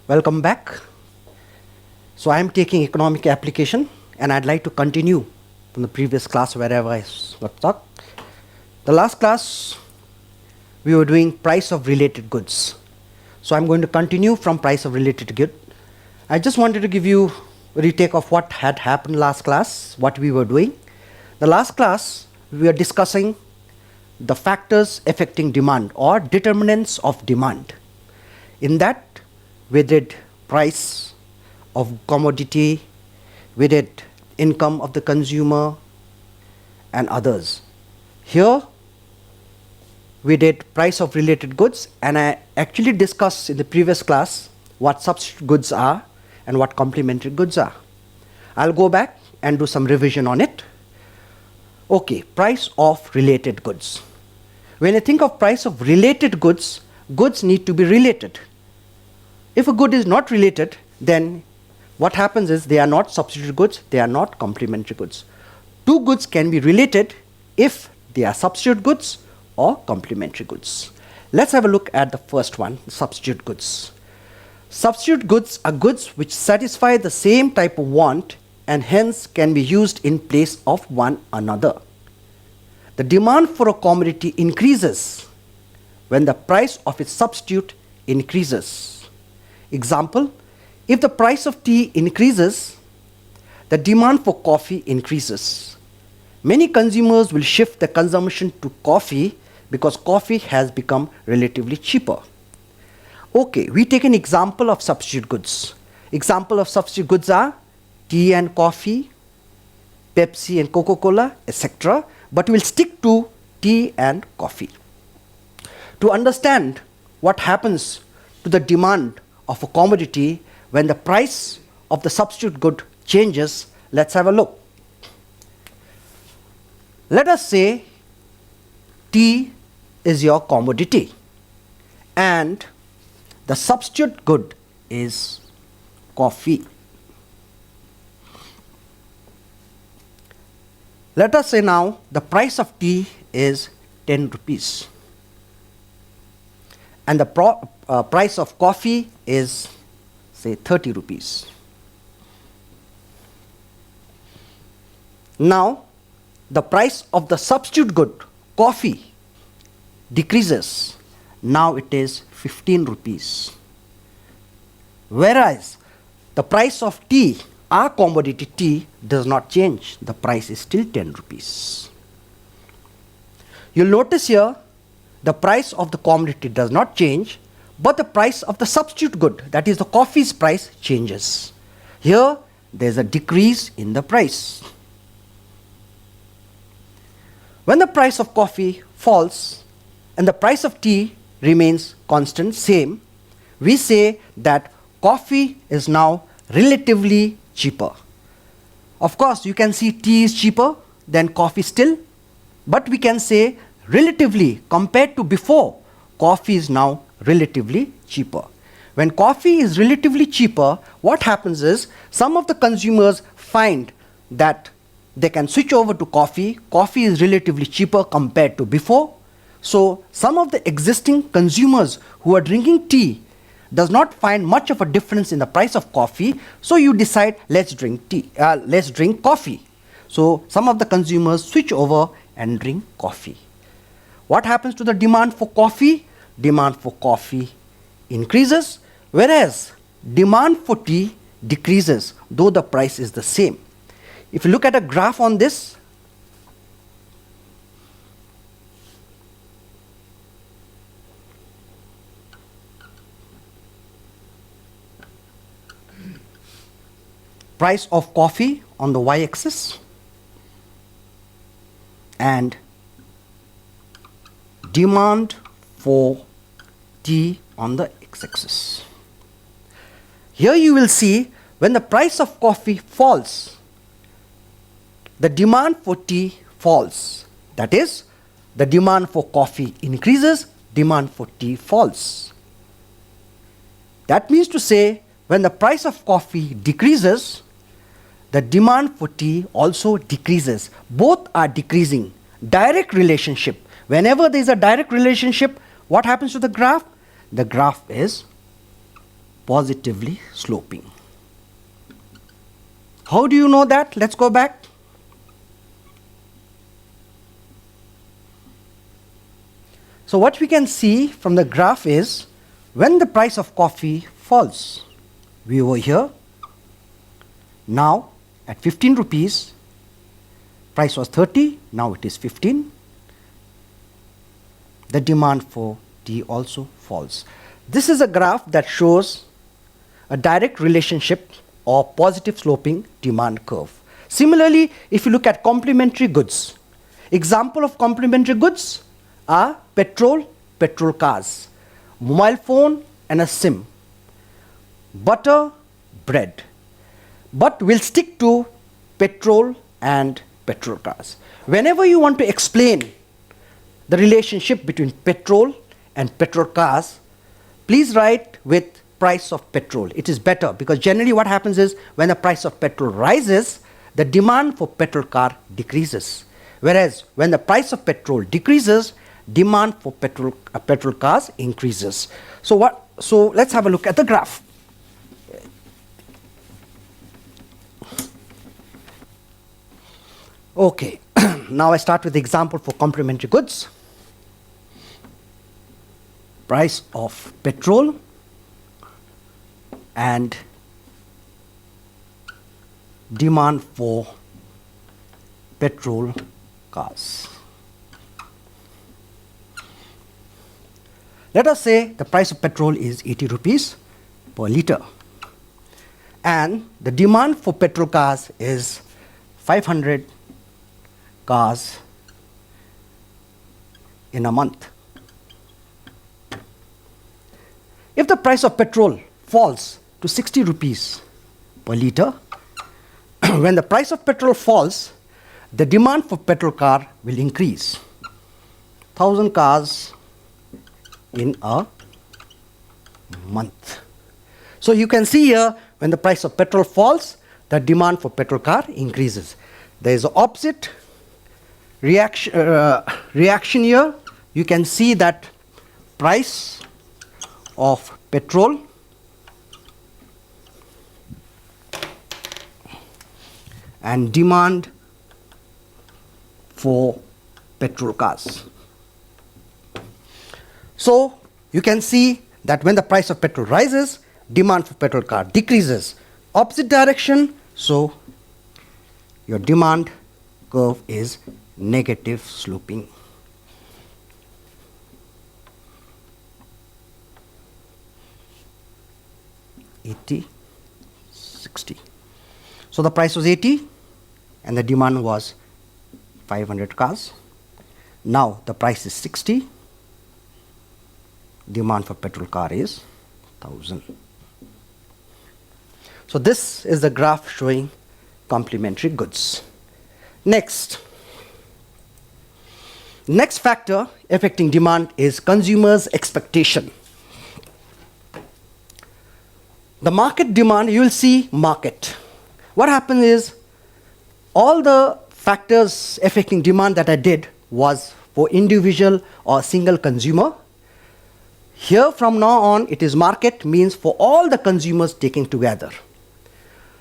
Welcome back. So I am taking economic application and I'd like to continue from the previous class wherever I got stuck. The last class we were doing price of related goods. So I'm going to continue from price of related good. I just wanted to give you a retake of what had happened last class, what we were doing. The last class we were discussing the factors affecting demand or determinants of demand. In that we did price of commodity, we did income of the consumer and others. Here we did price of related goods, and I actually discussed in the previous class what substitute goods are and what complementary goods are. I'll go back and do some revision on it. Okay, price of related goods. When you think of price of related goods, goods need to be related. If a good is not related, then what happens is they are not substitute goods, they are not complementary goods. Two goods can be related if they are substitute goods or complementary goods. Let's have a look at the first one, substitute goods. Substitute goods are goods which satisfy the same type of want and hence can be used in place of one another. The demand for a commodity increases when the price of its substitute increases. Example, if the price of tea increases, the demand for coffee increases. Many consumers will shift their consumption to coffee because coffee has become relatively cheaper. Okay, we take an example of substitute goods. Example of substitute goods are tea and coffee, Pepsi and Coca-Cola, etc. But we'll stick to tea and coffee. To understand what happens to the demand of a commodity when the price of the substitute good changes, let's have a look. Let us say tea is your commodity and the substitute good is coffee. Let us say now the price of tea is 10 rupees and the price of coffee is say 30 rupees. Now the price of the substitute good, coffee, decreases. Now it is 15 rupees. Whereas the price of tea, our commodity tea, does not change. The price is still 10 rupees. You'll notice here the price of the commodity does not change, but the price of the substitute good, that is the coffee's price, changes. Here there's a decrease in the price. When the price of coffee falls and the price of tea remains constant, same, we say that coffee is now relatively cheaper. Of course, you can see tea is cheaper than coffee still, but we can say relatively compared to before, coffee is now relatively cheaper. When coffee is relatively cheaper, what happens is some of the consumers find that they can switch over to coffee. Coffee is relatively cheaper compared to before. So some of the existing consumers who are drinking tea does not find much of a difference in the price of coffee. So you decide, let's drink tea, let's drink coffee. So some of the consumers switch over and drink coffee. What happens to the demand for coffee? Demand for coffee increases, whereas demand for tea decreases, though the price is the same. If you look at a graph on this, price of coffee on the y-axis and demand for tea on the x-axis. Here you will see when the price of coffee falls, the demand for tea falls. That is, the demand for coffee increases, demand for tea falls. That means to say, when the price of coffee decreases, the demand for tea also decreases. Both are decreasing. Direct relationship. Whenever there is a direct relationship, what happens to the graph? The graph is positively sloping. How do you know that? Let's go back. So what we can see from the graph is when the price of coffee falls, we were here, now at 15 rupees, price was 30, now it is 15. The demand for tea also falls. This is a graph that shows a direct relationship or positive sloping demand curve. Similarly, if you look at complementary goods, example of complementary goods are petrol, petrol cars, mobile phone and a SIM, butter, bread. But we'll stick to petrol and petrol cars. Whenever you want to explain the relationship between petrol and petrol cars, please write with price of petrol. It is better because generally what happens is when the price of petrol rises, the demand for petrol car decreases. Whereas when the price of petrol decreases, demand for petrol cars increases. So let's have a look at the graph. Okay, now I start with the example for complementary goods. Price of petrol and demand for petrol cars. Let us say the price of petrol is 80 rupees per litre and the demand for petrol cars is 500 cars in a month. If the price of petrol falls to 60 rupees per litre, when the price of petrol falls, the demand for petrol car will increase. 1,000 cars in a month. So you can see here when the price of petrol falls, the demand for petrol car increases. There is an opposite reaction here. You can see that price of petrol and demand for petrol cars. So you can see that when the price of petrol rises, demand for petrol car decreases. Opposite direction, so your demand curve is negative sloping. $80, $60. So the price was 80 and the demand was 500 cars. Now the price is 60. Demand for petrol car is 1,000. So this is the graph showing complementary goods. Next factor affecting demand is consumers' expectation. The market demand, you will see market. What happens is all the factors affecting demand that I did was for individual or single consumer. Here from now on, it is market means for all the consumers taken together.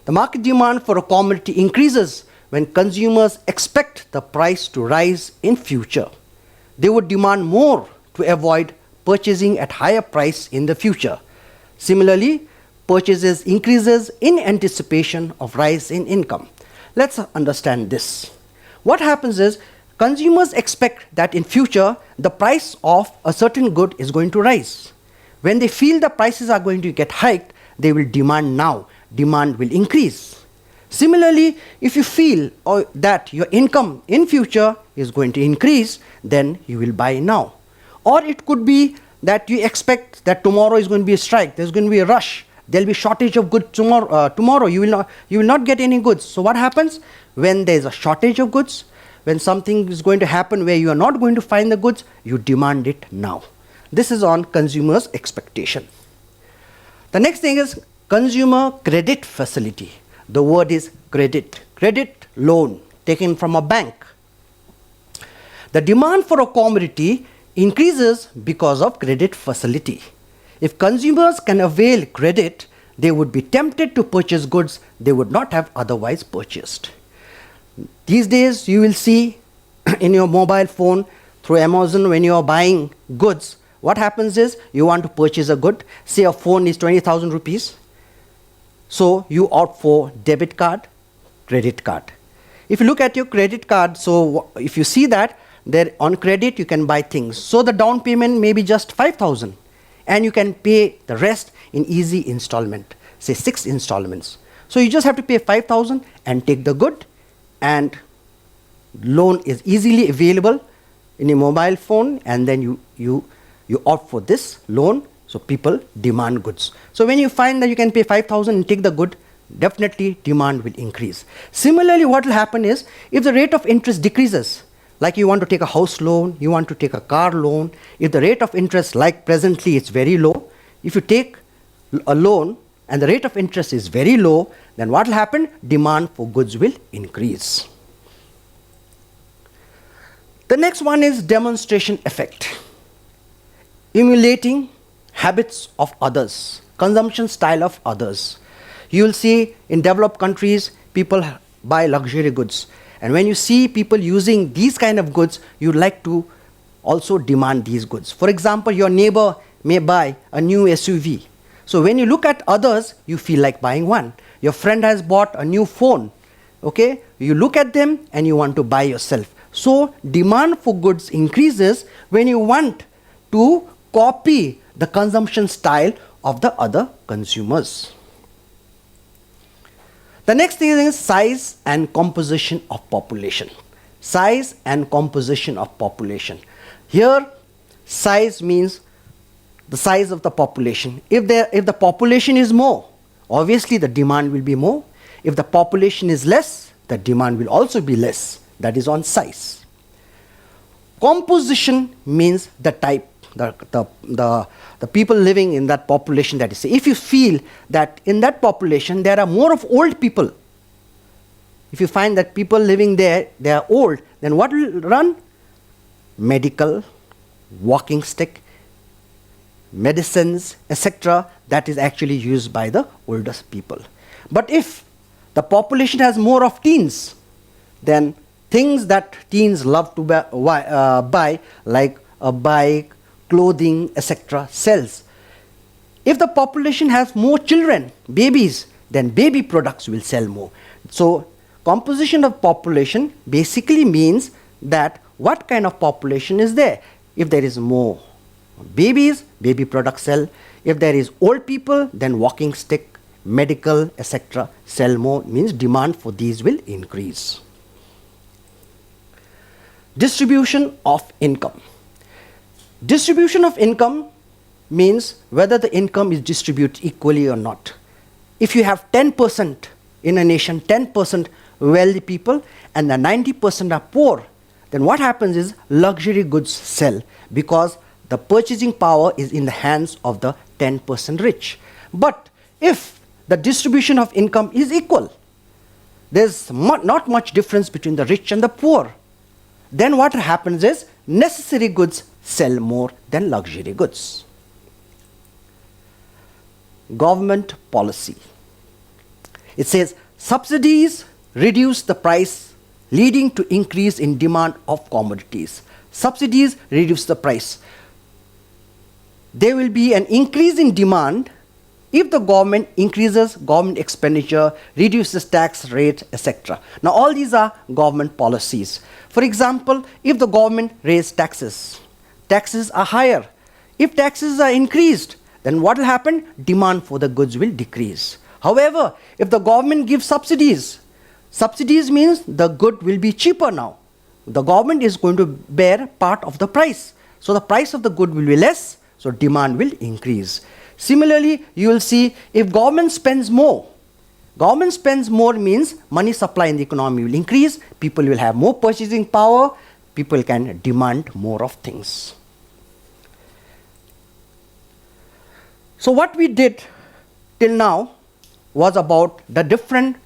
The market demand for a commodity increases when consumers expect the price to rise in future. They would demand more to avoid purchasing at higher price in the future. Similarly, purchases increases in anticipation of rise in income. Let's understand this. What happens is consumers expect that in future the price of a certain good is going to rise. When they feel the prices are going to get hiked, they will demand now. Demand will increase. Similarly, if you feel that your income in future is going to increase, then you will buy now. Or it could be that you expect that tomorrow is going to be a strike, there's going to be a rush, there will be shortage of goods tomorrow, you will not get any goods. So what happens? When there is a shortage of goods, when something is going to happen where you are not going to find the goods, you demand it now. This is on consumers' expectation. The next thing is consumer credit facility. The word is credit. Credit loan taken from a bank. The demand for a commodity increases because of credit facility. If consumers can avail credit, they would be tempted to purchase goods they would not have otherwise purchased. These days, you will see in your mobile phone through Amazon, when you are buying goods, what happens is you want to purchase a good, say a phone is 20,000 rupees. So you opt for debit card, credit card. If you look at your credit card, so if you see that, there on credit you can buy things. So the down payment may be just 5,000 and you can pay the rest in easy installment, say 6 installments. So you just have to pay 5,000 and take the good, and loan is easily available in a mobile phone, and then you opt for this loan. So people demand goods. So when you find that you can pay 5,000 and take the good, definitely demand will increase. Similarly, what will happen is if the rate of interest decreases, like you want to take a house loan, you want to take a car loan, if the rate of interest, like presently it's very low, if you take a loan and the rate of interest is very low, then what will happen? Demand for goods will increase. The next one is demonstration effect. Emulating habits of others, consumption style of others. You will see in developed countries, people buy luxury goods. And when you see people using these kind of goods, you like to also demand these goods. For example, your neighbor may buy a new SUV. So when you look at others, you feel like buying one. Your friend has bought a new phone. Okay? You look at them and you want to buy yourself. So demand for goods increases when you want to copy the consumption style of the other consumers. The next thing is size and composition of population. Size and composition of population. Here, size means the size of the population. If the population is more, obviously the demand will be more. If the population is less, the demand will also be less. That is on size. Composition means the type, the people living in that population, that is. If you feel that in that population there are more of old people, if you find that people living there, they are old, then what will run? Medical, walking stick, medicines, etc. That is actually used by the oldest people. But if the population has more of teens, then things that teens love to buy, like a bike, clothing, etc., sells. If the population has more children, babies, then baby products will sell more. So composition of population basically means that what kind of population is there. If there is more babies, baby products sell. If there is old people, then walking stick, medical, etc. sell more, means demand for these will increase. Distribution of income. Distribution of income means whether the income is distributed equally or not. If you have 10% in a nation, 10% wealthy people, and the 90% are poor, then what happens is luxury goods sell because the purchasing power is in the hands of the 10% rich. But if the distribution of income is equal, there's not much difference between the rich and the poor, then what happens is necessary goods sell more than luxury goods. Government policy. It says subsidies reduce the price, leading to increase in demand of commodities. Subsidies reduce the price. There will be an increase in demand if the government increases government expenditure, reduces tax rate, etc. Now all these are government policies. For example, if the government raises taxes, taxes are higher. If taxes are increased, then what will happen? Demand for the goods will decrease. However, if the government gives subsidies, subsidies means the good will be cheaper now. The government is going to bear part of the price. So the price of the good will be less, so demand will increase. Similarly, you will see if government spends more means money supply in the economy will increase, people will have more purchasing power, people can demand more of things. So what we did till now was about the different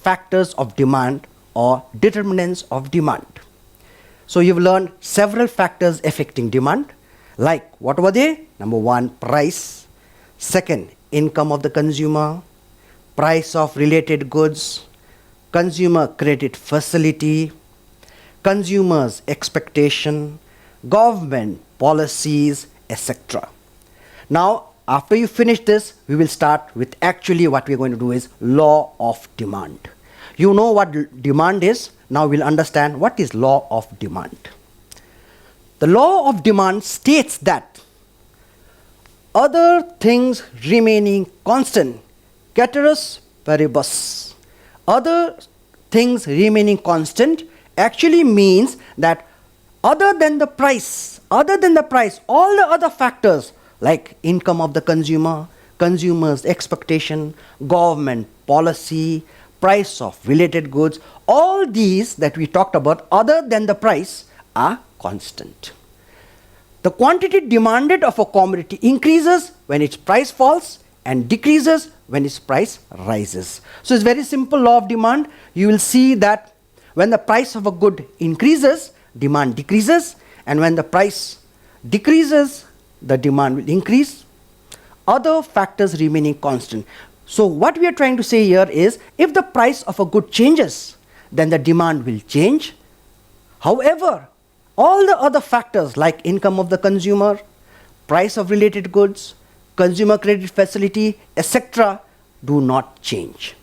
factors of demand or determinants of demand. So you've learned several factors affecting demand. Like, what were they? Number one, price. Second, income of the consumer, price of related goods, consumer credit facility, consumers' expectation, government policies, etc. Now, after you finish this, we will start with actually what we're going to do is law of demand. You know what demand is. Now we'll understand what is law of demand. The law of demand states that other things remaining constant, ceteris paribus, other things remaining constant actually means that other than the price, all the other factors like income of the consumer, consumer's expectation, government policy, price of related goods, all these that we talked about other than the price are constant. The quantity demanded of a commodity increases when its price falls and decreases when its price rises. So it's very simple law of demand. You will see that when the price of a good increases, demand decreases, and when the price decreases, the demand will increase. Other factors remaining constant. So what we are trying to say here is, if the price of a good changes, then the demand will change. However, all the other factors like income of the consumer, price of related goods, consumer credit facility, etc. do not change.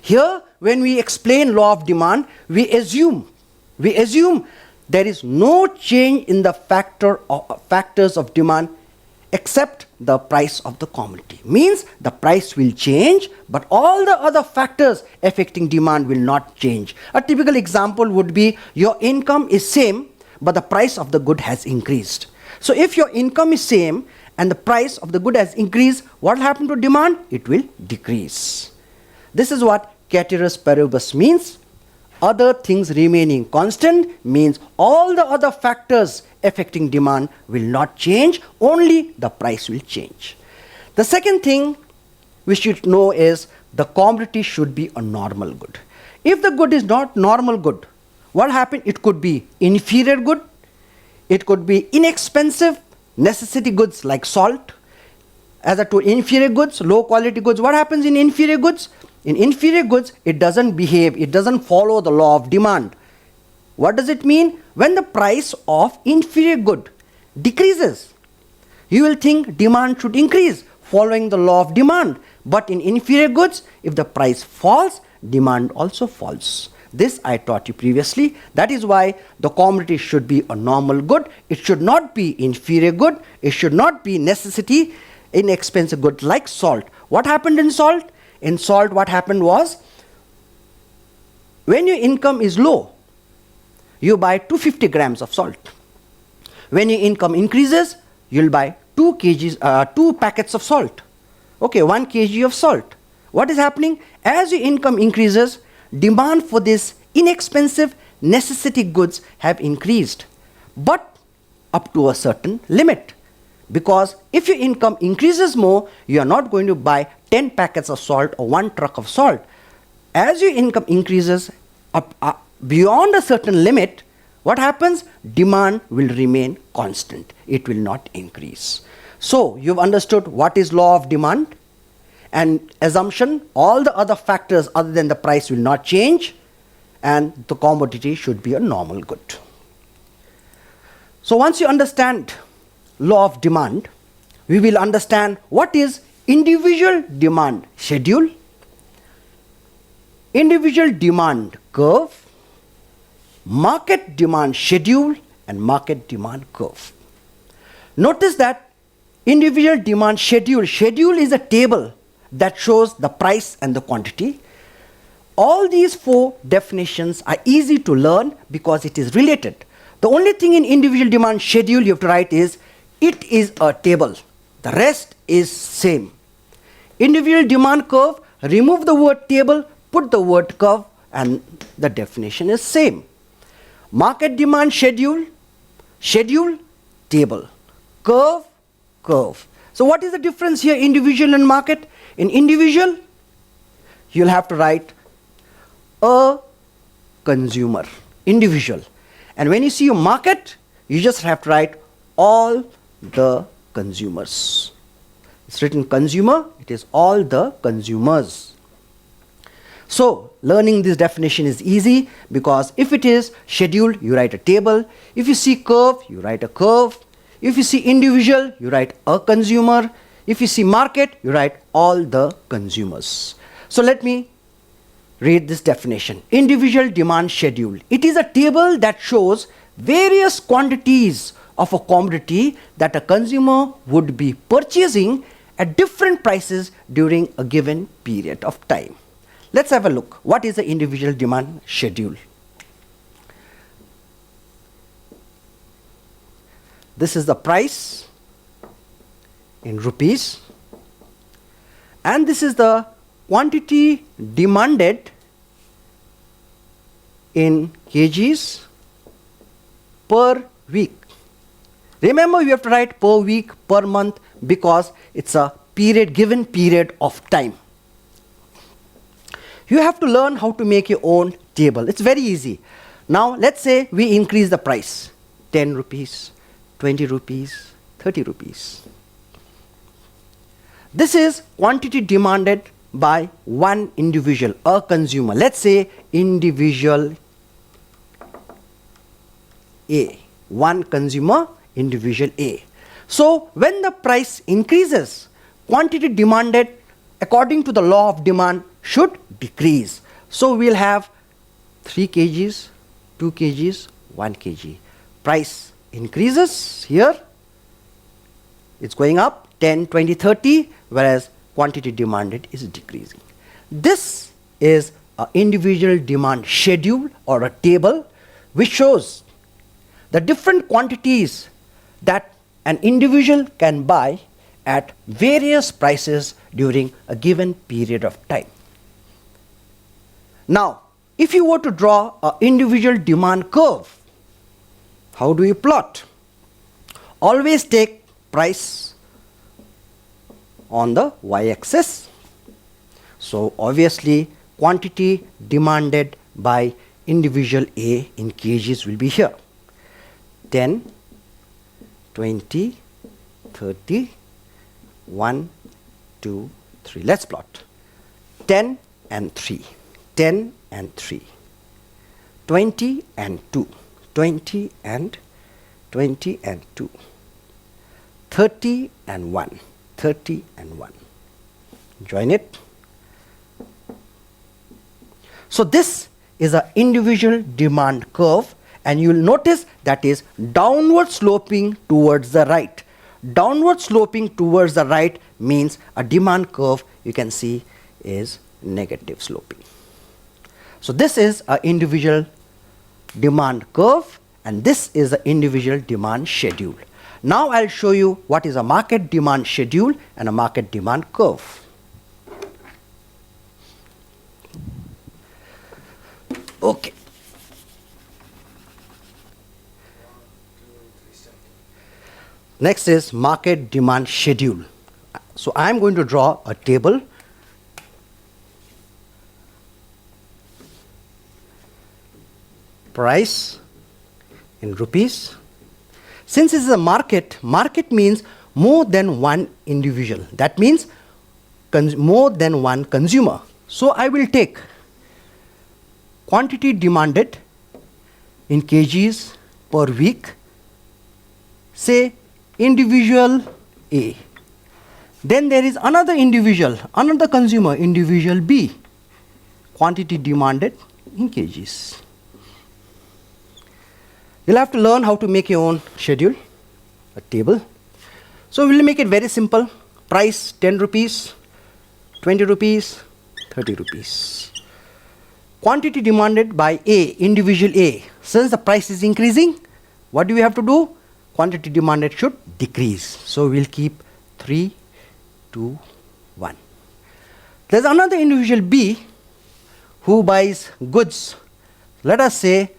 Here, when we explain law of demand, we assume there is no change in the factors of demand except the price of the commodity. Means the price will change, but all the other factors affecting demand will not change. A typical example would be your income is same, but the price of the good has increased. So if your income is same and the price of the good has increased, what will happen to demand? It will decrease. This is what ceteris paribus means. Other things remaining constant means all the other factors affecting demand will not change, only the price will change. The second thing we should know is the commodity should be a normal good. If the good is not normal good, what happens? It could be inferior good, it could be inexpensive necessity goods like salt. As I told, inferior goods, low quality goods. What happens in inferior goods? In inferior goods, it doesn't behave, it doesn't follow the law of demand. What does it mean? When the price of inferior good decreases, you will think demand should increase following the law of demand. But in inferior goods, if the price falls, demand also falls. This I taught you previously. That is why the commodity should be a normal good. It should not be inferior good. It should not be necessity, inexpensive good like salt. What happened in salt? In salt, what happened was, when your income is low, you buy 250 grams of salt. When your income increases, you'll buy 2 packets of salt. Okay, 1 kg of salt. What is happening? As your income increases, demand for this inexpensive necessity goods have increased, but up to a certain limit. Because if your income increases more, you are not going to buy 10 packets of salt or 1 truck of salt. As your income increases beyond a certain limit, what happens? Demand will remain constant. It will not increase. So you've understood what is law of demand and assumption. All the other factors other than the price will not change, and the commodity should be a normal good. So once you understand law of demand, we will understand what is individual demand schedule, individual demand curve, market demand schedule, and market demand curve. Notice that individual demand schedule is a table that shows the price and the quantity. All these 4 definitions are easy to learn because it is related. The only thing in individual demand schedule you have to write is, it is a table. The rest is same. Individual demand curve, remove the word table, put the word curve, and the definition is same. Market demand schedule, table. Curve. So what is the difference here, individual and market? In individual, you'll have to write a consumer, individual. And when you see a market, you just have to write all the consumers. It's written consumer, it is all the consumers. So, learning this definition is easy because if it is scheduled, you write a table. If you see curve, you write a curve. If you see individual, you write a consumer. If you see market, you write all the consumers. So, let me read this definition. Individual demand schedule. It is a table that shows various quantities of a commodity that a consumer would be purchasing at different prices during a given period of time. Let's have a look. What is the individual demand schedule? This is the price in rupees, and this is the quantity demanded in kgs per week. Remember, you have to write per week, per month, because it's a period, given period of time. You have to learn how to make your own table. It's very easy. Now, let's say we increase the price, 10 rupees, 20 rupees, 30 rupees. This is quantity demanded by one individual, a consumer. Let's say individual A, one consumer, individual A. So, when the price increases, quantity demanded according to the law of demand should decrease. So, we will have 3 kgs, 2 kgs, 1 kg. Price increases here, it's going up 10, 20, 30, whereas quantity demanded is decreasing. This is an individual demand schedule or a table which shows the different quantities that an individual can buy at various prices during a given period of time. Now, if you were to draw an individual demand curve, how do you plot? Always take price on the y-axis. So, obviously, quantity demanded by individual A in kgs will be here. 10, 20, 30, 1, 2, 3. Let's plot. 10 and 3. 10 and 3. 20 and 2. 20 and 20 and 2. 30 and 1. 30 and 1. Join it. So this is an individual demand curve, and you will notice that is downward sloping towards the right. Downward sloping towards the right means a demand curve, you can see, is negative sloping. So this is an individual demand curve, and this is the individual demand schedule. Now I'll show you what is a market demand schedule and a market demand curve. Okay. Next is market demand schedule. So I am going to draw a table. Price in rupees. Since this is a market, market means more than one individual. That means more than one consumer. So I will take quantity demanded in kgs per week, say individual A. Then there is another individual, another consumer, individual B, quantity demanded in kgs. You'll have to learn how to make your own schedule, a table. So we'll make it very simple. Price 10 rupees, 20 rupees, 30 rupees. Quantity demanded by A, individual A. Since the price is increasing, what do we have to do? Quantity demanded should decrease. So we'll keep 3, 2, 1. There's another individual B who buys goods. Let us say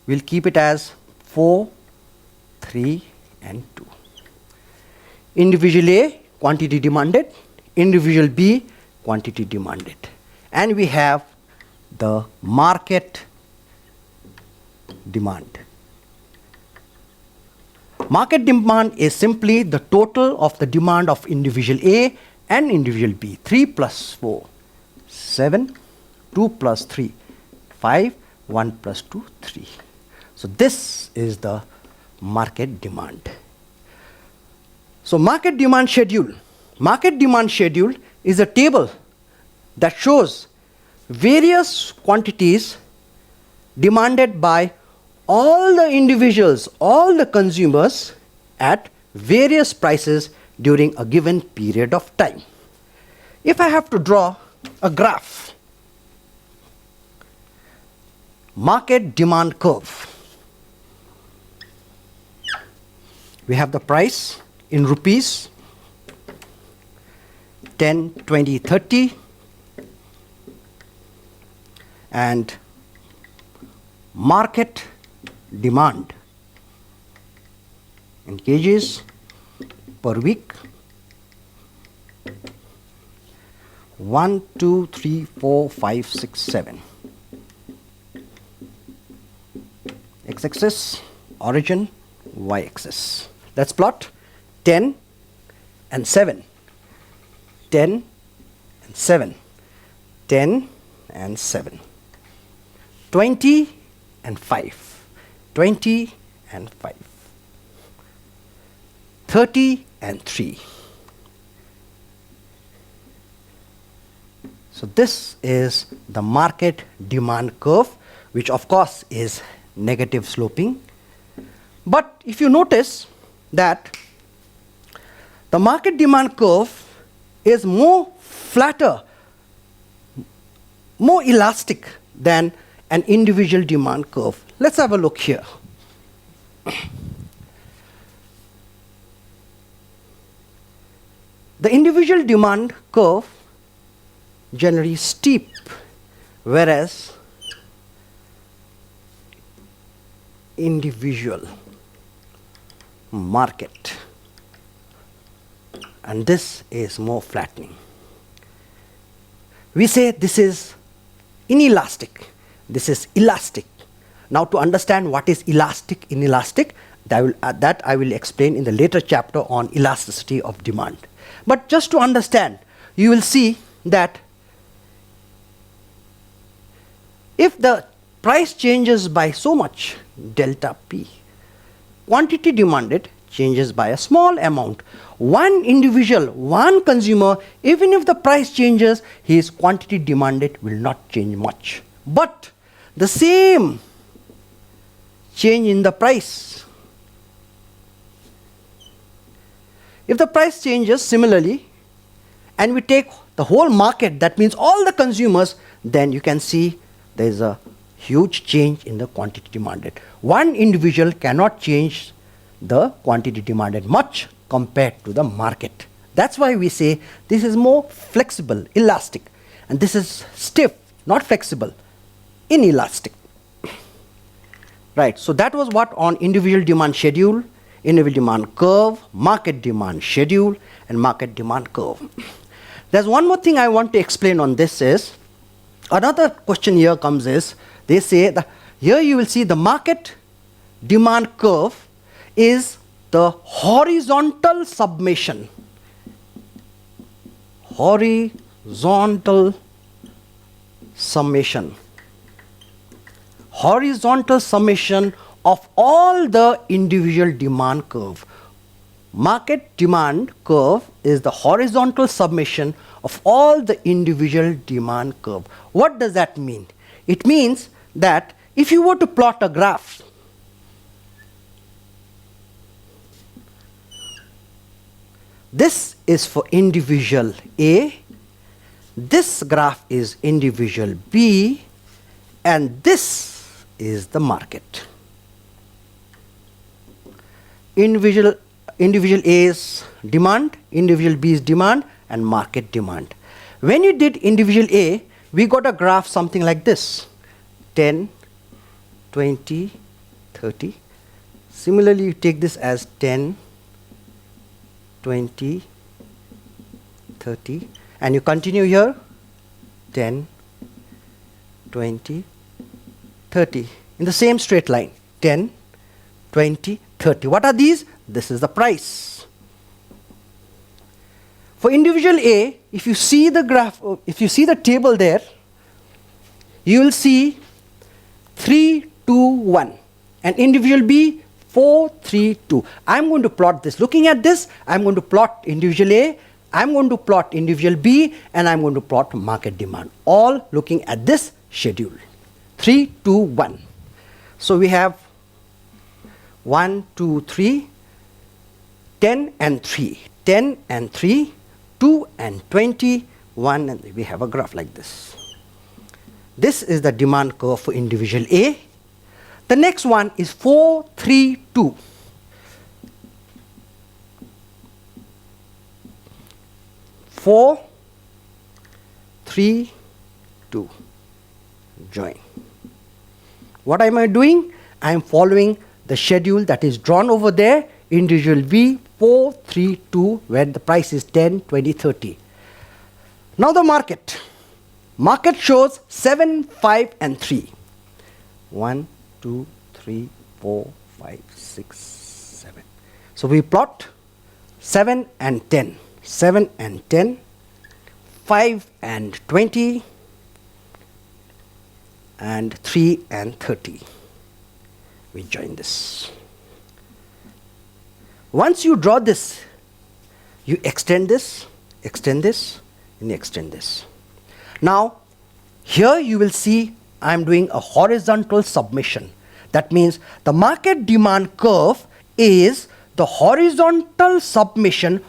we'll keep it as 4, 3 and 2. Individual A, quantity demanded. Individual B, quantity demanded. And we have the market demand. Market demand is simply the total of the demand of individual A and individual B. 3 plus 4, 7, 2 plus 3, 5, 1 plus 2, 3. So this is the market demand. So market demand schedule. Market demand schedule is a table that shows various quantities demanded by all the individuals, all the consumers at various prices during a given period of time. If I have to draw a graph, market demand curve, we have the price in rupees, 10, 20, 30, and market demand in kgs per week, 1, 2, 3, 4, 5, 6, 7. X-axis, origin, y-axis. Let's plot 10 and 7. 10 and 7. 10 and 7. 20 and 5. 20 and 5. 30 and 3. So this is the market demand curve, which of course is negative sloping. But if you notice that the market demand curve is more flatter, more elastic than an individual demand curve. Let's have a look here. The individual demand curve generally steep, whereas individual market, and this is more flattening. We say this is inelastic, this is elastic. Now to understand what is elastic, inelastic, that I will explain in the later chapter on elasticity of demand. But just to understand, you will see that if the price changes by so much, delta P, quantity demanded changes by a small amount. One individual, one consumer, even if the price changes, his quantity demanded will not change much. But the same change in the price, if the price changes similarly, and we take the whole market, that means all the consumers, then you can see there is a huge change in the quantity demanded. One individual cannot change the quantity demanded much compared to the market. That's why we say this is more flexible, elastic, and this is stiff, not flexible, inelastic. Right, so that was what on individual demand schedule, individual demand curve, market demand schedule, and market demand curve. There's one more thing I want to explain on this is, another question here comes is, they say that here you will see the market demand curve is the horizontal summation. Horizontal summation. Horizontal summation of all the individual demand curve. Market demand curve is the horizontal summation of all the individual demand curve. What does that mean? It means that if you were to plot a graph, this is for individual A, this graph is individual B, and this is the market. Individual A's demand, individual B's demand, and market demand. When you did individual A, we got a graph something like this: 10, 20, 30. Similarly, you take this as 10, 20, 30, and you continue here, 10, 20, 30, in the same straight line, 10, 20, 30. What are these? this is the price. For individual A, if you see the graph, if you see the table there, you will see 3, 2, 1. And individual B, 4, 3, 2. I'm going to plot this. Looking at this, I'm going to plot individual A, I'm going to plot individual B, and I'm going to plot market demand. All looking at this schedule. 3, 2, 1. So we have 1, 2, 3, 10 and 3. 10 and 3, 2 and 20, 1, and we have a graph like this. This is the demand curve for individual A. The next one is 4, 3, 2. 4, 3, 2. Join. What am I doing? I am following the schedule that is drawn over there. Individual B, 4, 3, 2, where the price is 10, 20, 30. Now the market. Market shows 7, 5, and 3. 1, 2, 3, 4, 5, 6, 7. So we plot 7 and 10. 7 and 10. 5 and 20. And 3 and 30. We join this. Once you draw this, you extend this, and extend this. Now, here you will see I am doing a horizontal submission. That means the market demand curve is the horizontal submission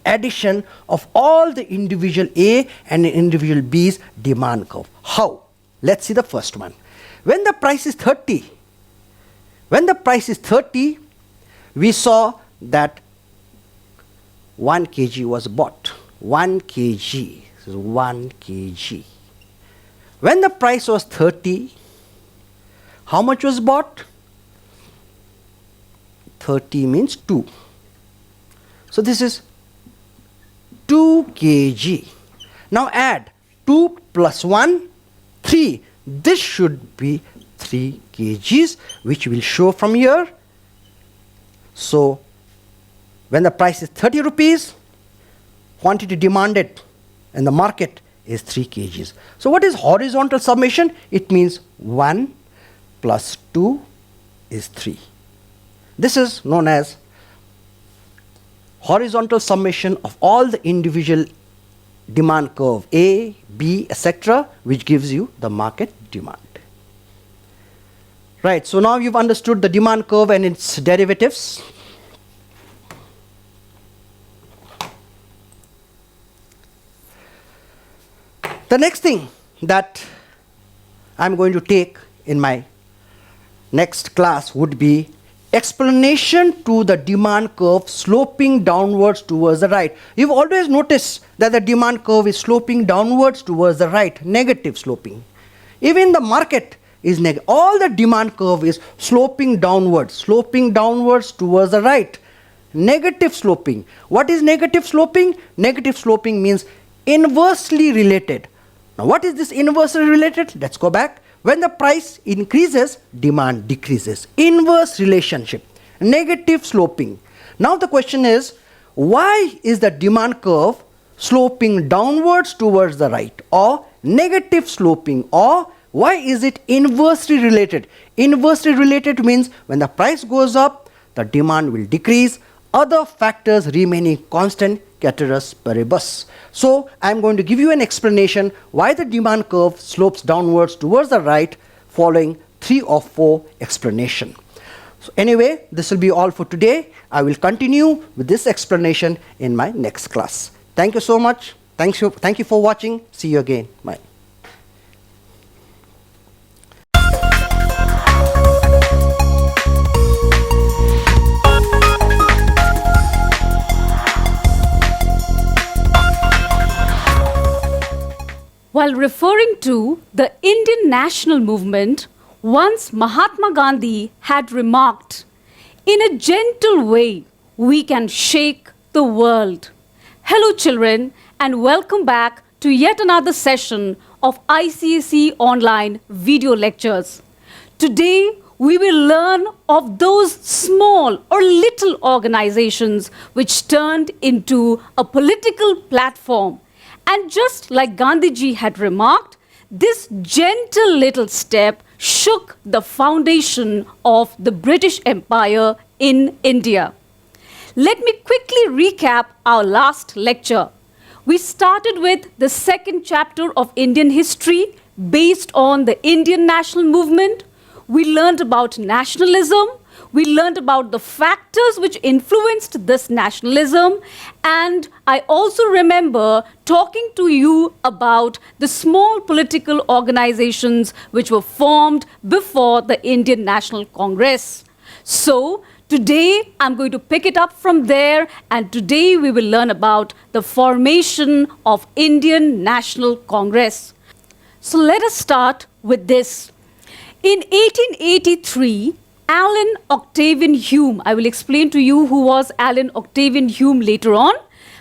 addition of all the individual A and individual B's demand curve. How? Let's see the first one. When the price is 30, we saw that 1 kg was bought. 1 kg. This is 1 kg. When the price was 30, how much was bought? 30 means 2. So this is 2 kg. Now add 2 plus 1, 3. This should be 3 kgs, which will show from here. So when the price is 30 rupees, quantity demanded in the market is 3 kgs. So what is horizontal summation? It means 1 plus 2 is 3. This is known as horizontal summation of all the individual demand curve A, B, etc., which gives you the market demand. Right, so now you've understood the demand curve and its derivatives. The next thing that I'm going to take in my next class would be explanation to the demand curve sloping downwards towards the right. You've always noticed that the demand curve is sloping downwards towards the right, negative sloping. Even the market is negative. All the demand curve is sloping downwards towards the right. Negative sloping. What is negative sloping? Negative sloping means inversely related. Now what is this inversely related? Let's go back. When the price increases, demand decreases. Inverse relationship. Negative sloping. Now the question is, why is the demand curve sloping downwards towards the right, or negative sloping, or why is it inversely related? Inversely related means when the price goes up, the demand will decrease. Other factors remaining constant, ceteris paribus. So I am going to give you an explanation why the demand curve slopes downwards towards the right, following 3 or 4 explanation. So anyway, this will be all for today. I will continue with this explanation in my next class. Thank you so much. Thank you for watching. See you again. Bye. While referring to the Indian national movement, once Mahatma Gandhi had remarked, "In a gentle way, we can shake the world." Hello children, and welcome back to yet another session of ICSE online video lectures. Today, we will learn of those small or little organizations which turned into a political platform. And just like Gandhiji had remarked, this gentle little step shook the foundation of the British Empire in India. Let me quickly recap our last lecture. We started with the second chapter of Indian history based on the Indian national movement. We learned about nationalism. We learned about the factors which influenced this nationalism. And I also remember talking to you about the small political organizations which were formed before the Indian National Congress. So, today, I'm going to pick it up from there, and today we will learn about the formation of Indian National Congress. So let us start with this. In 1883, Alan Octavian Hume, I will explain to you who was Alan Octavian Hume later on,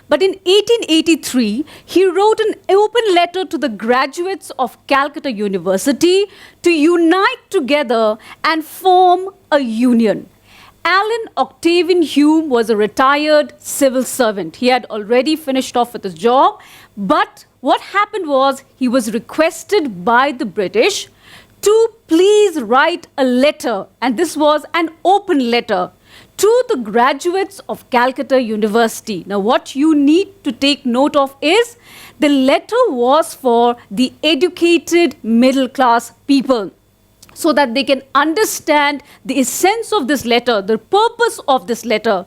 but in 1883, he wrote an open letter to the graduates of Calcutta University to unite together and form a union. Alan Octavian Hume was a retired civil servant. He had already finished off with his job, but what happened was he was requested by the British to please write a letter, and this was an open letter, to the graduates of Calcutta University. Now, what you need to take note of is the letter was for the educated middle class people, so that they can understand the essence of this letter, the purpose of this letter.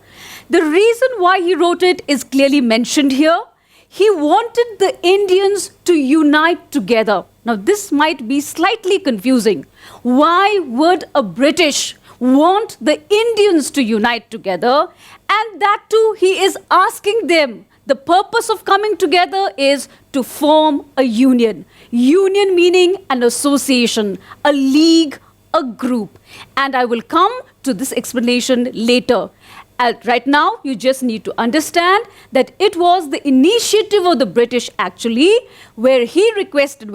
The reason why he wrote it is clearly mentioned here. He wanted the Indians to unite together. Now, this might be slightly confusing. Why would a British want the Indians to unite together? And that too, he is asking them. The purpose of coming together is to form a union. Union meaning an association, a league, a group. And I will come to this explanation later. Right now, you just need to understand that it was the initiative of the British actually, where they requested,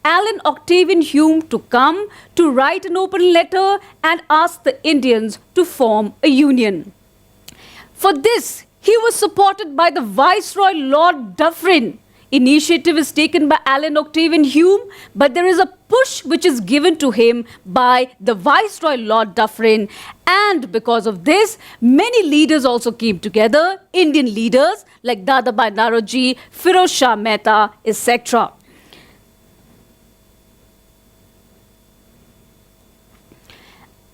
Alan Octavian Hume to come to write an open letter and ask the Indians to form a union. For this, he was supported by the Viceroy Lord Dufferin. Initiative is taken by Alan Octavian Hume, but there is a push which is given to him by the Viceroy Lord Dufferin. And because of this, many leaders also came together, Indian leaders like Dadabhai Naoroji, Firoz Shah Mehta, etc.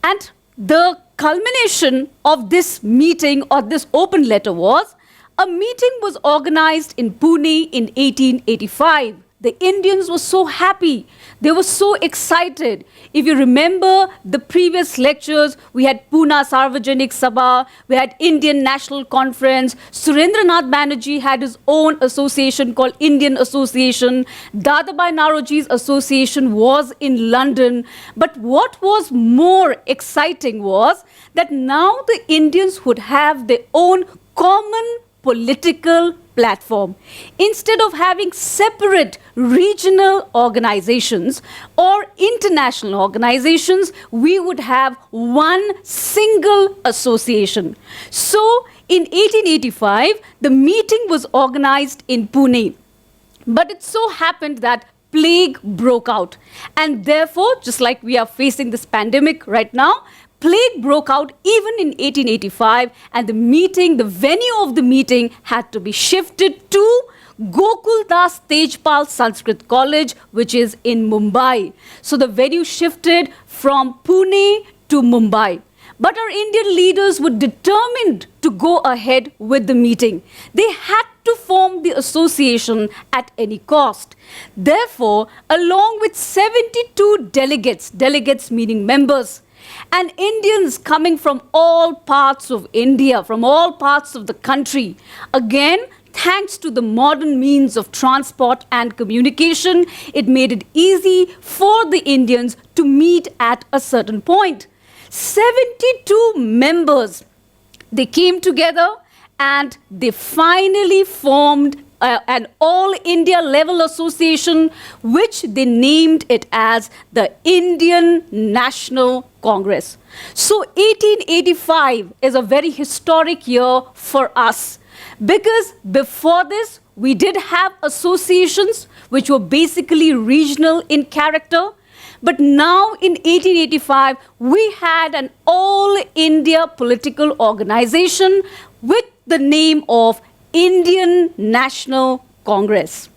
And the culmination of this meeting or this open letter was a meeting was organized in Pune in 1885. The Indians were so happy. They were so excited. If you remember the previous lectures, we had Pune Sarvajanik Sabha, we had Indian National Conference, Surendranath Banerjee had his own association called Indian Association, Dadabhai Naoroji's association was in London. But what was more exciting was that now the Indians would have their own common political platform. Instead of having separate regional organizations or international organizations, we would have one single association. So, in 1885, the meeting was organized in Pune. But it so happened that plague broke out. And therefore, just like we are facing this pandemic right now, plague broke out even in 1885, and the venue of the meeting had to be shifted to Gokul Das Tejpal Sanskrit College, which is in Mumbai. So the venue shifted from Pune to Mumbai. But our Indian leaders were determined to go ahead with the meeting. They had to form the association at any cost. Therefore, along with 72 delegates meaning members, and Indians coming from all parts of India, from all parts of the country. Again, thanks to the modern means of transport and communication, it made it easy for the Indians to meet at a certain point. 72 members, they came together and they finally formed an all India level association, which they named it as the Indian National Congress. So 1885 is a very historic year for us, because before this, we did have associations which were basically regional in character. But now in 1885, we had an all India political organization with the name of Indian National Congress.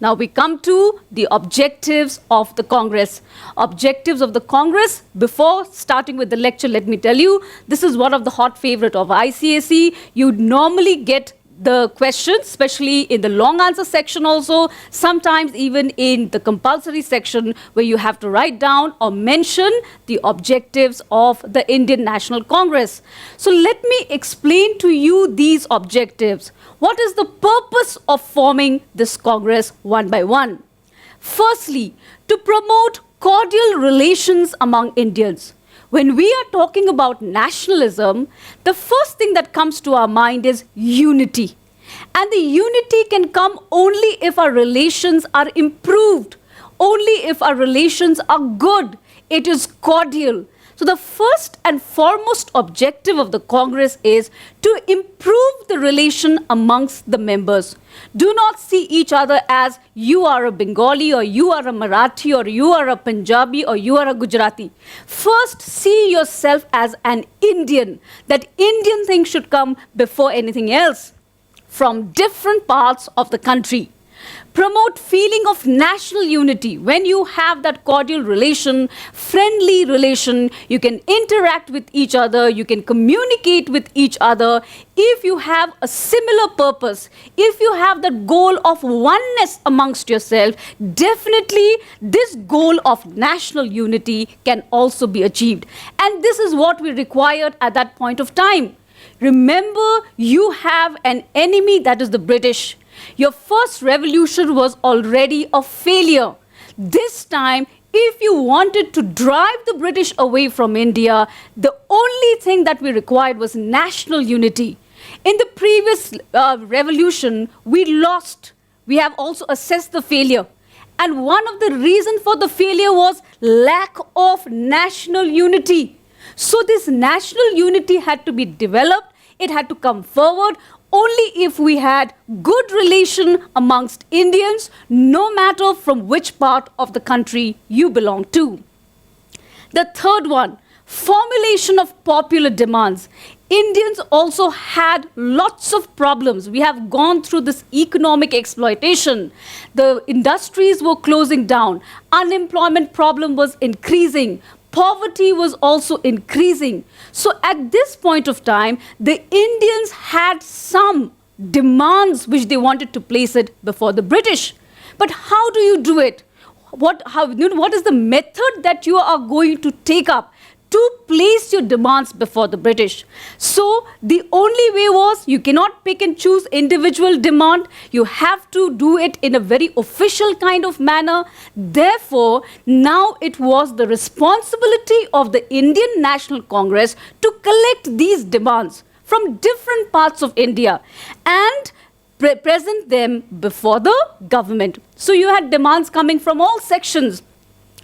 Now we come to the objectives of the Congress. Objectives of the Congress. Before starting with the lecture, let me tell you, this is one of the hot favorite of ICSE. You normally get the questions, especially in the long answer section also, sometimes even in the compulsory section, where you have to write down or mention the objectives of the Indian National Congress. So let me explain to you these objectives. What is the purpose of forming this Congress one by one? Firstly, to promote cordial relations among Indians. When we are talking about nationalism, the first thing that comes to our mind is unity. And the unity can come only if our relations are improved, only if our relations are good. It is cordial. So the first and foremost objective of the Congress is to improve the relation amongst the members. Do not see each other as you are a Bengali or you are a Marathi or you are a Punjabi or you are a Gujarati. First, see yourself as an Indian. That Indian thing should come before anything else from different parts of the country. Promote feeling of national unity. When you have that cordial relation, friendly relation, you can interact with each other, you can communicate with each other. If you have a similar purpose, if you have that goal of oneness amongst yourself, definitely this goal of national unity can also be achieved. And this is what we required at that point of time. Remember, you have an enemy, that is the British. Your first revolution was already a failure. This time, if you wanted to drive the British away from India, the only thing that we required was national unity. In the previous revolution, we lost. We have also assessed the failure. And one of the reasons for the failure was lack of national unity. So this national unity had to be developed. It had to come forward. Only if we had good relation amongst Indians, no matter from which part of the country you belong to. The third one, formulation of popular demands. Indians also had lots of problems. We have gone through this economic exploitation. The industries were closing down. Unemployment problem was increasing. Poverty was also increasing. So at this point of time, the Indians had some demands which they wanted to place it before the British. But how do you do it? What is the method that you are going to take up to place your demands before the British? So the only way was, you cannot pick and choose individual demand. You have to do it in a very official kind of manner. Therefore, now it was the responsibility of the Indian National Congress to collect these demands from different parts of India and present them before the government. So you had demands coming from all sections.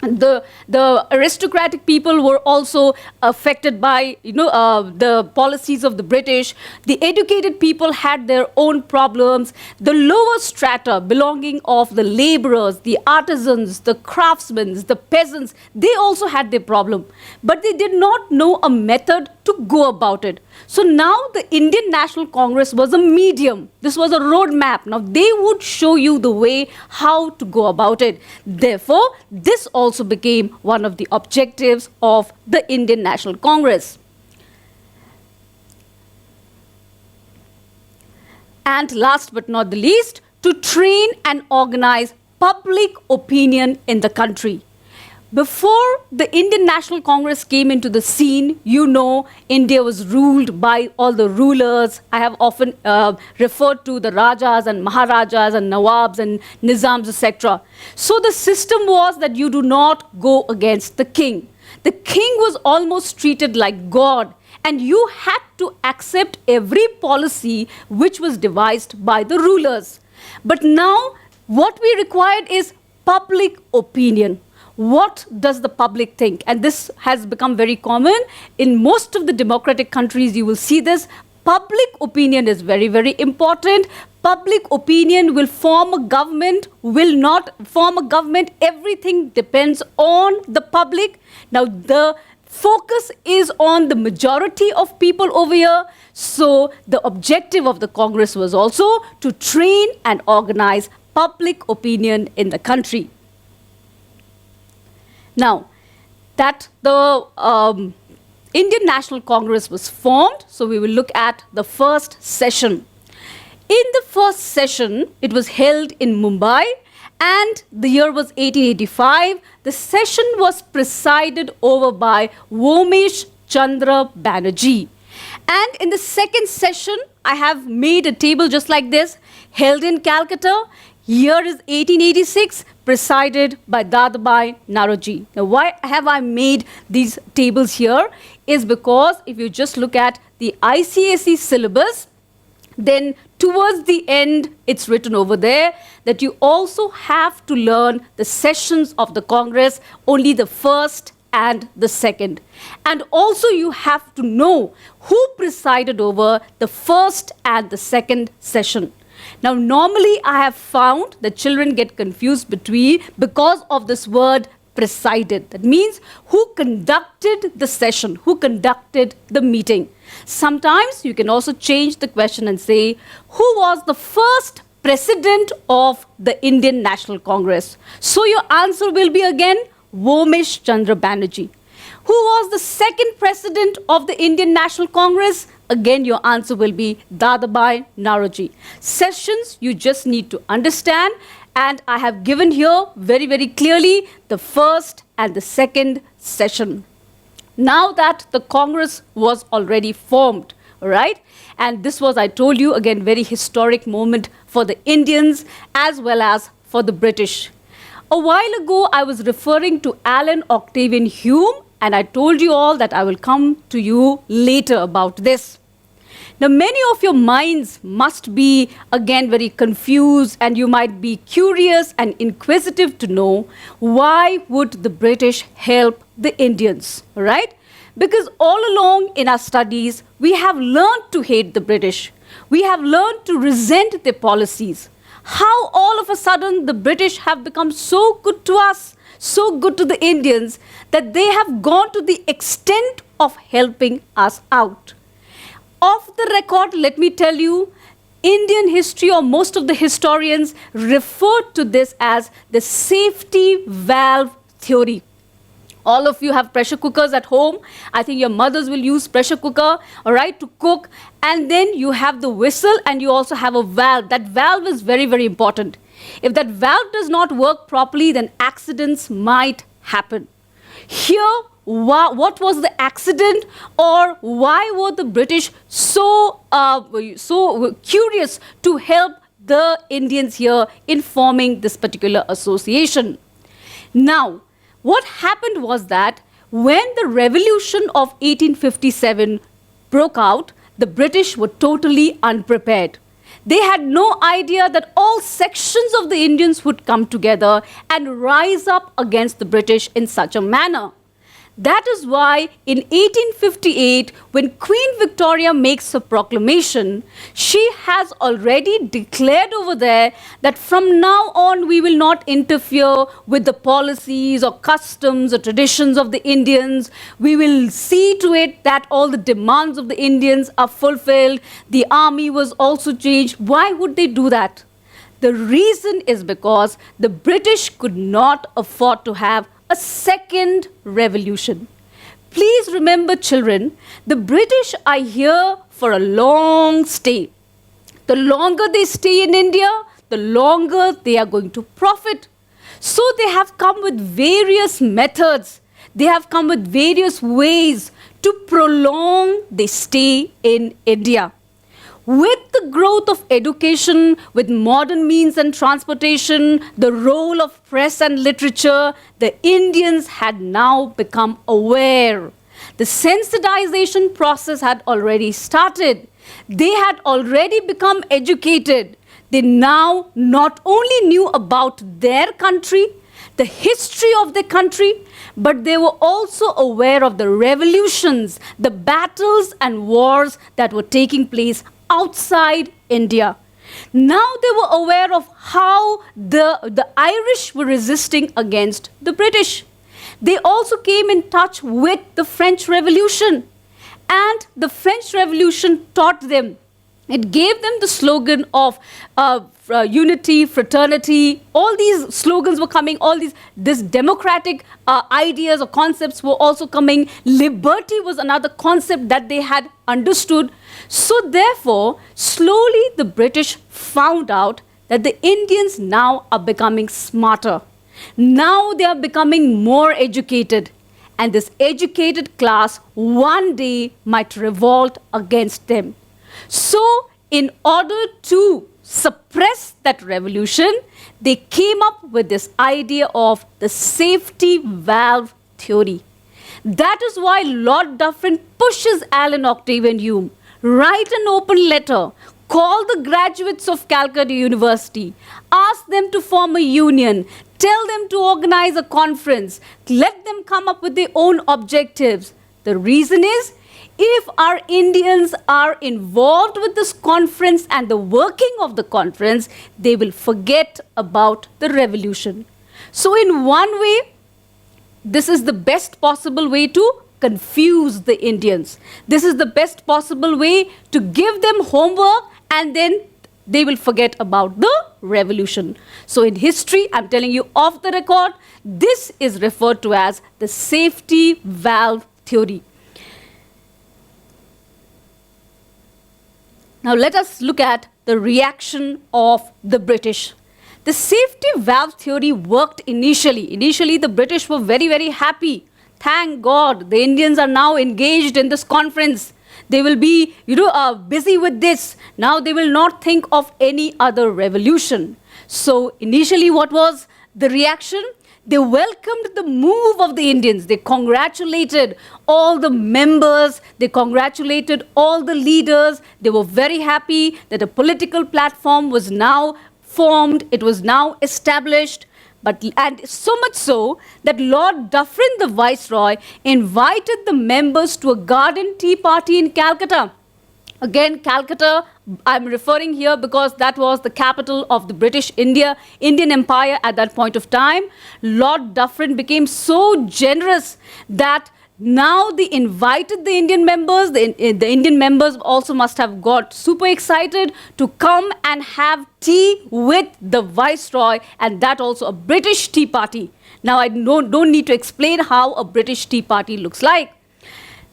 The aristocratic people were also affected by the policies of the British. The educated people had their own problems. The lower strata belonging of the laborers, the artisans, the craftsmen, the peasants, they also had their problem. But they did not know a method to go about it. So now the Indian National Congress was a medium. This was a roadmap. Now they would show you the way how to go about it. Therefore, this also became one of the objectives of the Indian National Congress. And last but not the least, to train and organize public opinion in the country. Before the Indian National Congress came into the scene, India was ruled by all the rulers. I have often referred to the Rajas and Maharajas and Nawabs and Nizams, etc. So the system was that you do not go against the king. The king was almost treated like God. and you had to accept every policy which was devised by the rulers. But now, what we required is public opinion. What does the public think? And this has become very common. In most of the democratic countries, you will see this. Public opinion is very, very important. Public opinion will form a government, will not form a government. Everything depends on the public. Now, the focus is on the majority of people over here. So, the objective of the Congress was also to train and organize public opinion in the country. Now, that the Indian National Congress was formed, so we will look at the first session. In the first session, it was held in Mumbai, and the year was 1885. The session was presided over by Womesh Chandra Banerjee. And in the second session, I have made a table just like this, held in Calcutta. Year is 1886, presided by Dadabhai Naoroji. Now, why have I made these tables here? Is because if you just look at the ICSE syllabus, then towards the end, it's written over there that you also have to learn the sessions of the Congress, only the first and the second. And also you have to know who presided over the first and the second session. Now, normally I have found that children get confused because of this word presided. That means who conducted the session, who conducted the meeting. Sometimes you can also change the question and say, who was the first president of the Indian National Congress? So your answer will be again Womesh Chandra Banerjee. Who was the second president of the Indian National Congress? Again, your answer will be Dadabhai Naoroji. Sessions you just need to understand, and I have given here very, very clearly the first and the second session. Now that the Congress was already formed, all right? And this was, I told you, again, very historic moment for the Indians as well as for the British. A while ago, I was referring to Alan Octavian Hume, and I told you all that I will come to you later about this. Now, many of your minds must be, again, very confused, and you might be curious and inquisitive to know why would the British help the Indians, right? Because all along in our studies, we have learned to hate the British. We have learned to resent their policies. How all of a sudden the British have become so good to us, so good to the Indians, that they have gone to the extent of helping us out. Off the record, let me tell you, Indian history, or most of the historians, refer to this as the safety valve theory. All of you have pressure cookers at home. I think your mothers will use pressure cooker, all right, to cook. And then you have the whistle, and you also have a valve. That valve is very, very important. If that valve does not work properly, then accidents might happen. Here, what was the accident, or why were the British so curious to help the Indians here in forming this particular association? Now, what happened was that when the revolution of 1857 broke out, the British were totally unprepared. They had no idea that all sections of the Indians would come together and rise up against the British in such a manner. That is why in 1858, when Queen Victoria makes a proclamation, she has already declared over there that from now on we will not interfere with the policies or customs or traditions of the Indians. We will see to it that all the demands of the Indians are fulfilled. The army was also changed. Why would they do that? The reason is because the British could not afford to have a second revolution. Please remember, children, the British are here for a long stay. The longer they stay in India, the longer they are going to profit. So they have come with various methods. They have come with various ways to prolong their stay in India. With the growth of education, with modern means and transportation, the role of press and literature, the Indians had now become aware. The The sensitization process had already started. They had already become educated. They now not only knew about their country, the history of the country, but they were also aware of the revolutions, the battles and wars that were taking place outside India. Now they were aware of how the Irish were resisting against the British. They also came in touch with the French Revolution. And the French Revolution taught them. It gave them the slogan of unity, fraternity. All these slogans were coming. All these democratic ideas or concepts were also coming. Liberty was another concept that they had understood. So therefore, slowly the British found out that the Indians now are becoming smarter. Now they are becoming more educated. And this educated class one day might revolt against them. So, in order to suppress that revolution, they came up with this idea of the safety valve theory. That is why Lord Dufferin pushes Alan Octavian Hume, write an open letter, call the graduates of Calcutta University, ask them to form a union, tell them to organize a conference, let them come up with their own objectives. The reason is, if our Indians are involved with this conference and the working of the conference, they will forget about the revolution. So in one way, this is the best possible way to confuse the Indians. This is the best possible way to give them homework, and then they will forget about the revolution. So in history, I'm telling you off the record, this is referred to as the safety valve theory. Now let us look at the reaction of the British. The safety valve theory worked initially. Initially, the British were very, very happy. Thank God, the Indians are now engaged in this conference. They will be, busy with this. Now they will not think of any other revolution. So initially, what was the reaction? They welcomed the move of the Indians. They congratulated all the members. They congratulated all the leaders. They were very happy that a political platform was now formed. It was now established. And so much so that Lord Dufferin, the Viceroy, invited the members to a garden tea party in Calcutta. Again, Calcutta, I'm referring here because that was the capital of the Indian Empire at that point of time. Lord Dufferin became so generous that now they invited the Indian members. The Indian members also must have got super excited to come and have tea with the Viceroy, and that also a British tea party. Now, I don't need to explain how a British tea party looks like.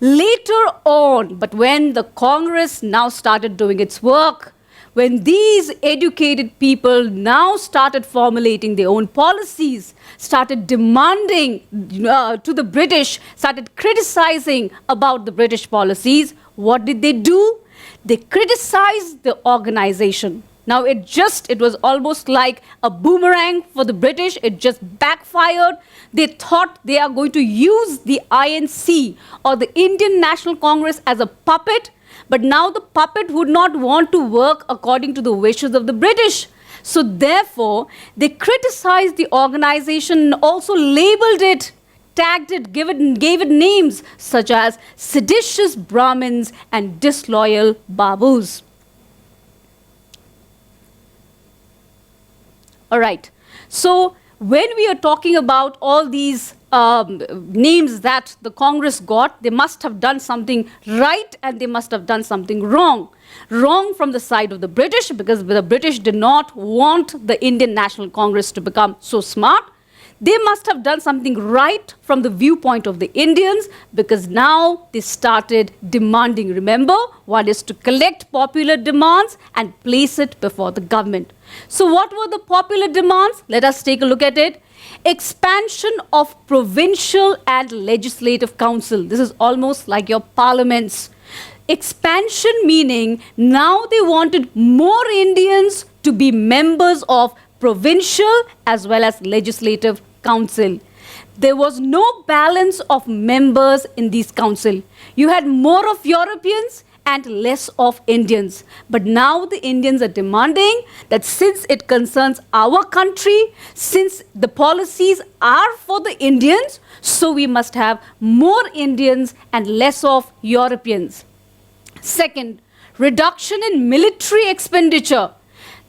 Later on, but when the Congress now started doing its work, when these educated people now started formulating their own policies, started demanding to the British, started criticizing about the British policies, what did they do? They criticized the organization. Now, it was almost like a boomerang for the British. It just backfired. They thought they are going to use the INC or the Indian National Congress as a puppet, but now the puppet would not want to work according to the wishes of the British. So therefore, they criticized the organization and also labeled it, tagged it, gave it names such as seditious Brahmins and disloyal Babus. All right. So when we are talking about all these names that the Congress got, they must have done something right and they must have done something wrong. Wrong from the side of the British, because the British did not want the Indian National Congress to become so smart. They must have done something right from the viewpoint of the Indians, because now they started demanding. Remember, one is to collect popular demands and place it before the government. So what were the popular demands? Let us take a look at it. Expansion of provincial and legislative council. This is almost like your parliaments. Expansion meaning now they wanted more Indians to be members of provincial as well as legislative council. there was no balance of members in this council. You had more of Europeans and less of Indians. But now the Indians are demanding that since it concerns our country, since the policies are for the Indians, so we must have more Indians and less of Europeans. Second, reduction in military expenditure.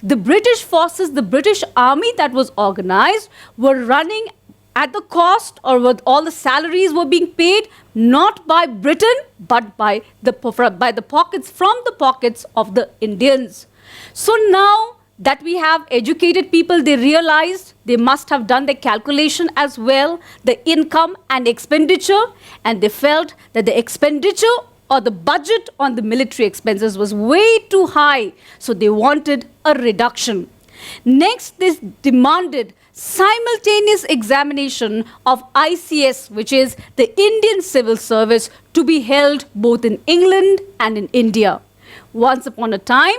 The British forces, the British army that was organized were running at the cost, or with all the salaries were being paid not by Britain but by the pockets, from the pockets of the Indians. So now that we have educated people, they realized they must have done the calculation as well, the income and expenditure, and they felt that the expenditure or the budget on the military expenses was way too high, so they wanted a reduction. Next, they demanded simultaneous examination of ICS, which is the Indian Civil Service, to be held both in England and in India. Once upon a time,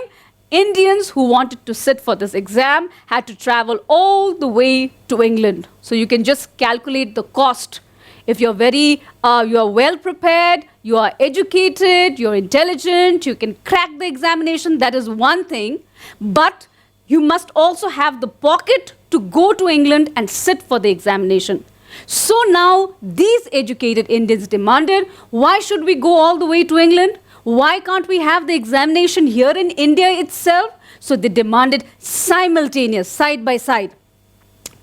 Indians who wanted to sit for this exam had to travel all the way to England. So you can just calculate the cost. If you're you are well prepared, you are educated, you're intelligent, you can crack the examination, that is one thing. But you must also have the pocket to go to England and sit for the examination. So now these educated Indians demanded, why should we go all the way to England? Why can't we have the examination here in India itself? So they demanded simultaneous, side by side.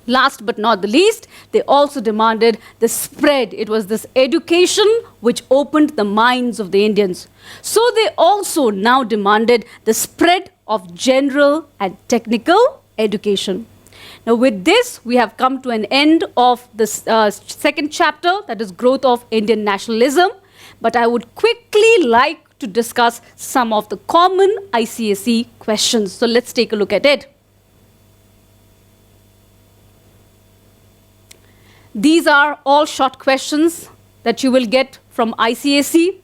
Last but not the least, they also demanded the spread. It was this education which opened the minds of the Indians. So they also now demanded the spread of general and technical education. Now with this, we have come to an end of the second chapter, that is growth of Indian nationalism. But I would quickly like to discuss some of the common ICSE questions. So let's take a look at it. These are all short questions that you will get from ICSE.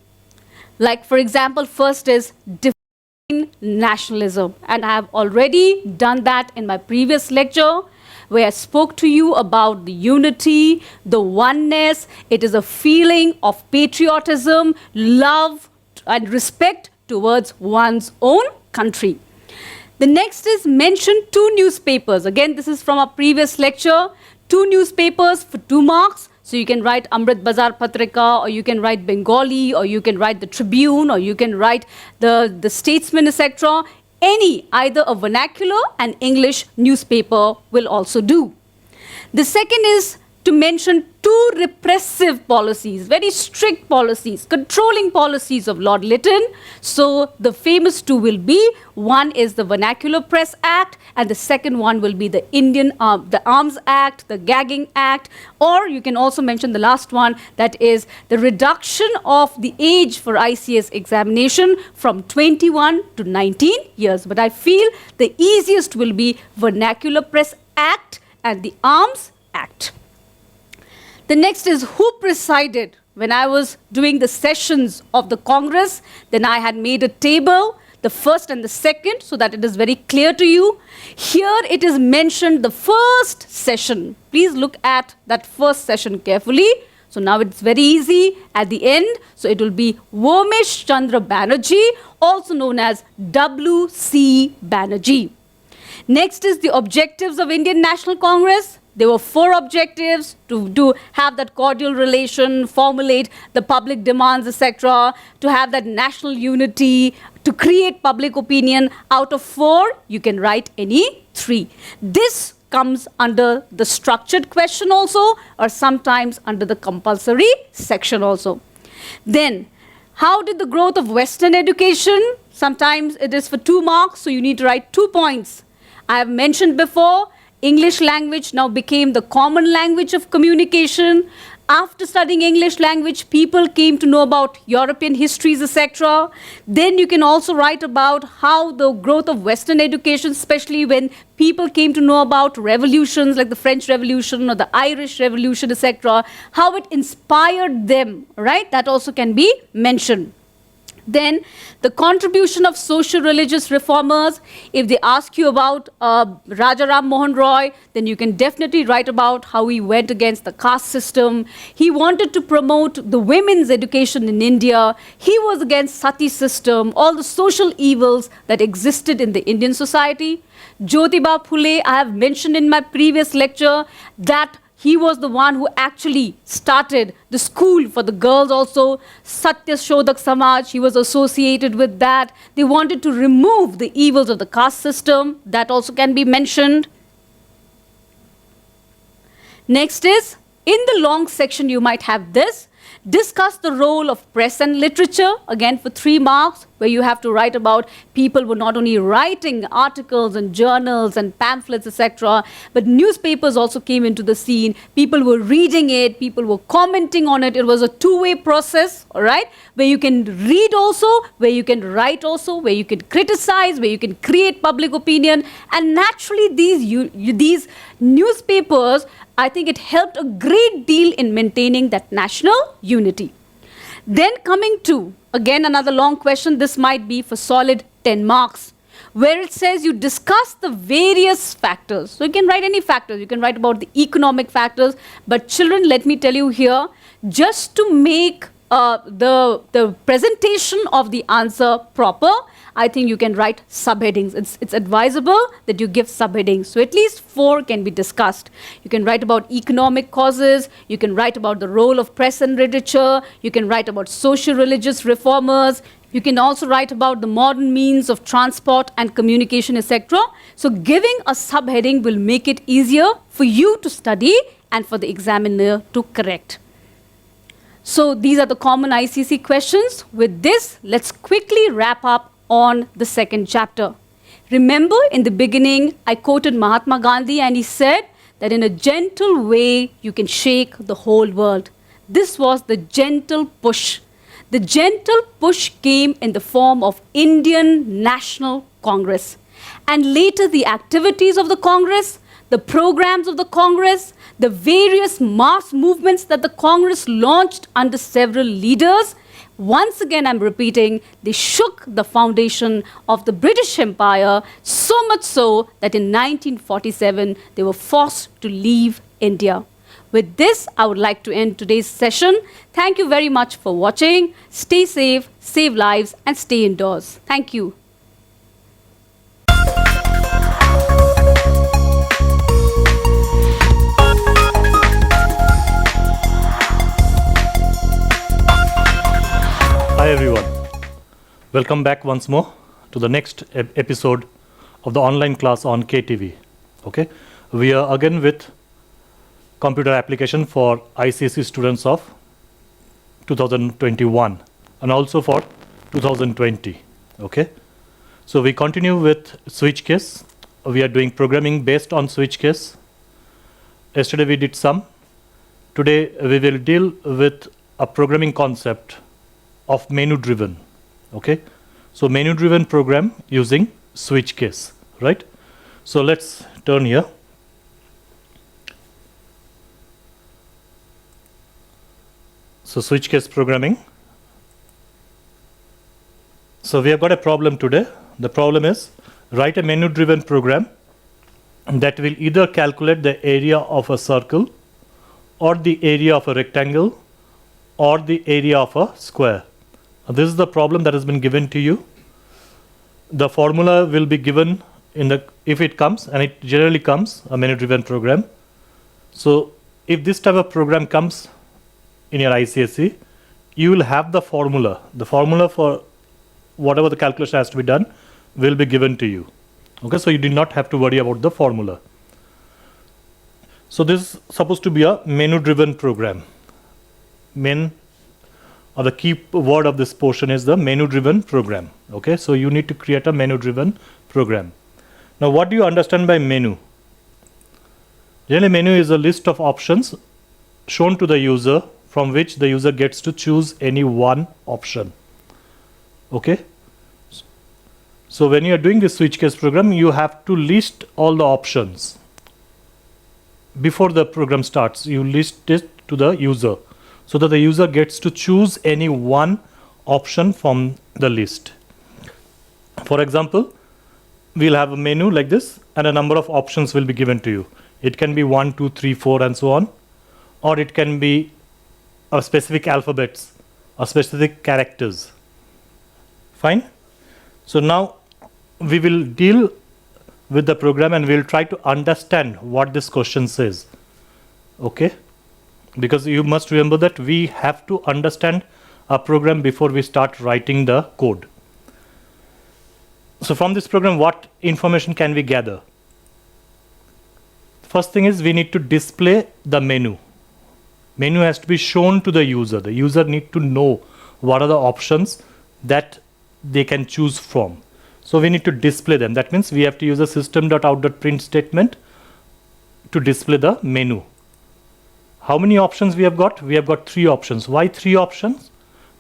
Like, for example, first is define nationalism. And I have already done that in my previous lecture, where I spoke to you about the unity, the oneness. It is a feeling of patriotism, love, and respect towards one's own country. The next is mention 2 newspapers. Again, this is from our previous lecture. 2 newspapers for 2 marks. So you can write Amrit Bazar Patrika, or you can write Bengali, or you can write the Tribune, or you can write the Statesman, etc. Any, either a vernacular and English newspaper will also do. The second is to mention 2 repressive policies, very strict policies, controlling policies of Lord Lytton. So the famous 2 will be, one is the Vernacular Press Act, and the second one will be the the Arms Act, the Gagging Act, or you can also mention the last one, that is the reduction of the age for ICS examination from 21 to 19 years. But I feel the easiest will be Vernacular Press Act and the Arms Act. The next is who presided. When I was doing the sessions of the Congress, then I had made a table, the first and the second, so that it is very clear to you. Here it is mentioned the first session. Please look at that first session carefully. So now it's very easy at the end. So it will be Womesh Chandra Banerjee, also known as W.C. Banerjee. Next is the objectives of Indian National Congress. There were 4 objectives: to have that cordial relation, formulate the public demands, etc., to have that national unity, to create public opinion. Out of 4, you can write any 3. This comes under the structured question also, or sometimes under the compulsory section also. Then, how did the growth of Western education? Sometimes it is for 2 marks, so you need to write 2 points. I have mentioned before, English language now became the common language of communication. After studying English language, people came to know about European histories, etc. Then you can also write about how the growth of Western education, especially when people came to know about revolutions like the French Revolution or the Irish Revolution, etc., how it inspired them, right? That also can be mentioned. Then the contribution of social religious reformers. If they ask you about Raja Ram Mohan Roy, then you can definitely write about how he went against the caste system. He wanted to promote the women's education in India. He was against sati system, all the social evils that existed in the Indian society. Jyotiba Phule, I have mentioned in my previous lecture that he was the one who actually started the school for the girls also. Satya Shodhak Samaj, he was associated with that. They wanted to remove the evils of the caste system. That also can be mentioned. Next is, in the long section you might have this. Discuss the role of press and literature, again for 3 marks, where you have to write about people were not only writing articles and journals and pamphlets, etc., but newspapers also came into the scene. People were reading it, people were commenting on it. It was a two-way process, all right, where you can read also, where you can write also, where you can criticize, where you can create public opinion. And naturally, these newspapers, I think it helped a great deal in maintaining that national unity. Then coming to, again, another long question. This might be for solid 10 marks, where it says you discuss the various factors. So you can write any factors. You can write about the economic factors. But children, let me tell you here, just to make the presentation of the answer proper, I think you can write subheadings. It's advisable that you give subheadings. So at least 4 can be discussed. You can write about economic causes. You can write about the role of press and literature. You can write about social religious reformers. You can also write about the modern means of transport and communication, etc. So giving a subheading will make it easier for you to study and for the examiner to correct. So these are the common ICC questions. With this, let's quickly wrap up on the second chapter. Remember, in the beginning, I quoted Mahatma Gandhi, and he said that in a gentle way, you can shake the whole world. This was the gentle push. The gentle push came in the form of Indian National Congress. And later, the activities of the Congress, the programs of the Congress, the various mass movements that the Congress launched under several leaders, once again, I'm repeating, they shook the foundation of the British Empire, so much so that in 1947, they were forced to leave India. With this, I would like to end today's session. Thank you very much for watching. Stay safe, save lives, and stay indoors. Thank you. Hi everyone, welcome back once more to the next episode of the online class on KTV. Okay, we are again with computer application for ICSE students of 2021 and also for 2020. Okay, so we continue with switch case. We are doing programming based on switch case. Yesterday we did some. Today we will deal with a programming concept of menu driven. Okay, so menu driven program using switch case, right? So let's turn here. So switch case programming. So we have got a problem today. The problem is write a menu driven program that will either calculate the area of a circle or the area of a rectangle or the area of a square. This is the problem that has been given to you. The formula will be given in the, if it comes, and it generally comes, a menu driven program. So if this type of program comes in your ICSE, you will have the formula. The formula for whatever the calculation has to be done will be given to you. Okay, so you do not have to worry about the formula. So this is supposed to be a menu driven program. Or the key word of this portion is the menu driven program. Okay, so you need to create a menu driven program. Now what do you understand by menu? Generally, menu is a list of options shown to the user from which the user gets to choose any one option. Okay, so when you are doing this switch case program, you have to list all the options before the program starts. You list it to the user so that the user gets to choose any one option from the list. For example, we'll have a menu like this and a number of options will be given to you. It can be 1, 2, 3, 4 and so on, or it can be a specific alphabets or specific characters. Fine. So now we will deal with the program and we'll try to understand what this question says. Okay? Because you must remember that we have to understand a program before we start writing the code. So from this program, what information can we gather? First thing is we need to display the menu. Menu has to be shown to the user. The user need to know what are the options that they can choose from. So we need to display them. That means we have to use a system.out.print statement to display the menu. How many options we have got? We have got 3 options. Why 3 options?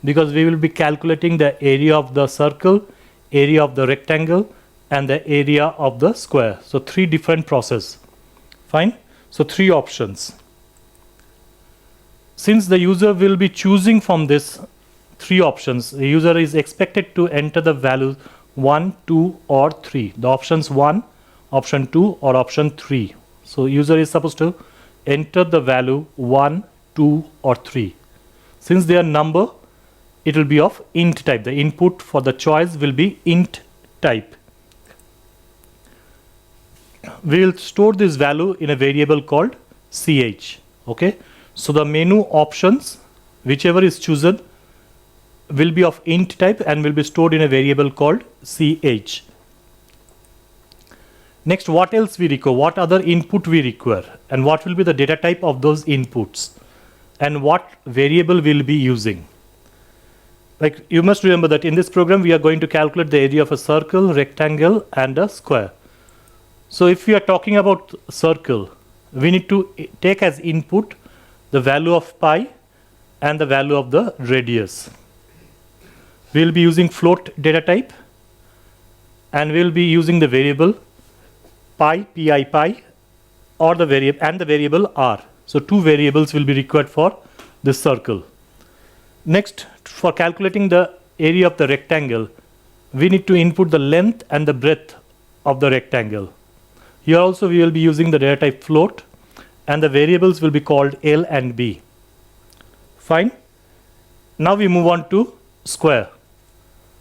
Because we will be calculating the area of the circle, area of the rectangle, and the area of the square. So 3 different processes. Fine. So 3 options. Since the user will be choosing from this 3 options, the user is expected to enter the values 1, 2 or 3. The options 1, option 2 or option 3. So user is supposed to enter the value 1, 2 or 3. Since they are number, it will be of int type. The input for the choice will be int type. We will store this value in a variable called ch. Okay. So the menu options, whichever is chosen, will be of int type and will be stored in a variable called ch. Next, what else we require? What other input we require? And what will be the data type of those inputs? And what variable we'll be using? Like, you must remember that in this program, we are going to calculate the area of a circle, rectangle, and a square. So if we are talking about circle, we need to take as input the value of pi and the value of the radius. We will be using float data type and we will be using the variable pi, pi, or the variable r. So 2 variables will be required for this circle. Next, for calculating the area of the rectangle, we need to input the length and the breadth of the rectangle. Here also we will be using the data type float and the variables will be called L and B. Fine. Now we move on to square.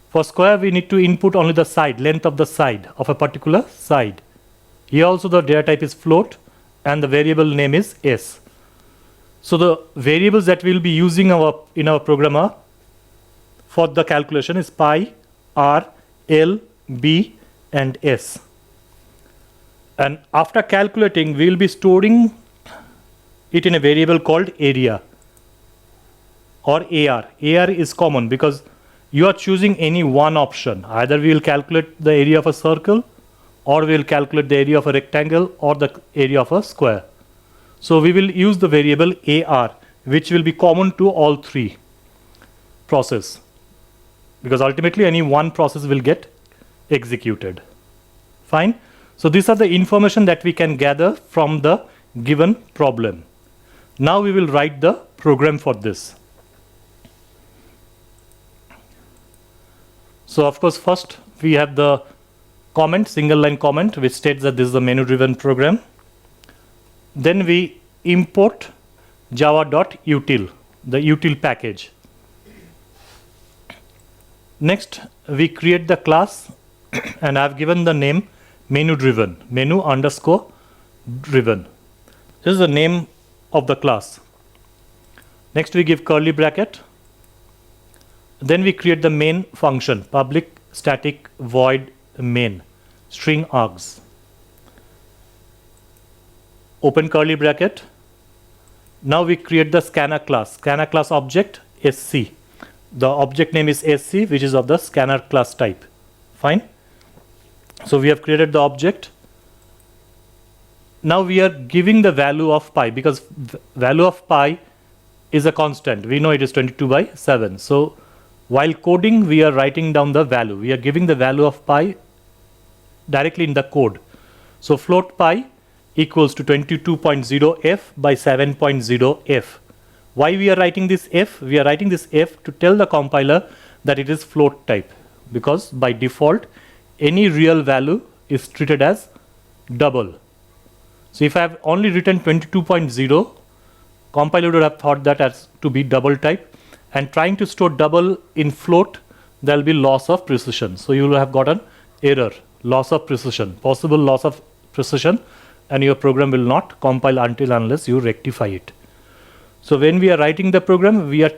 For square, we need to input only the side, length of the side of a particular side. Here also the data type is float and the variable name is S. So the variables that we will be using in our program are, for the calculation is pi, r, L, B and S. And after calculating, we will be storing it in a variable called area or AR. AR is common because you are choosing any one option. Either we will calculate the area of a circle, or we will calculate the area of a rectangle, or the area of a square. So we will use the variable AR, which will be common to all 3 processes, because ultimately any one process will get executed. Fine. So these are the information that we can gather from the given problem. Now we will write the program for this. So of course, first we have the comment, single line comment, which states that this is a menu driven program. Then we import java.util, the util package. Next, we create the class and I've given the name menu driven, menu underscore driven. This is the name of the class. Next, we give curly bracket. Then we create the main function, public static void main, string args. Open curly bracket. Now we create the scanner class object sc. The object name is sc, which is of the scanner class type. Fine. So we have created the object. Now we are giving the value of pi, because value of pi is a constant. We know it is 22/7. So while coding, we are writing down the value. We are giving the value of pi directly in the code. So float pi equals to 22.0 f by 7.0 f. Why we are writing this f? We are writing this f to tell the compiler that it is float type, because by default any real value is treated as double. So if I have only written 22.0, compiler would have thought that as to be double type, and trying to store double in float, there will be loss of precision. So you will have got an error, loss of precision, possible loss of precision, and your program will not compile until unless you rectify it. So when we are writing the program, we are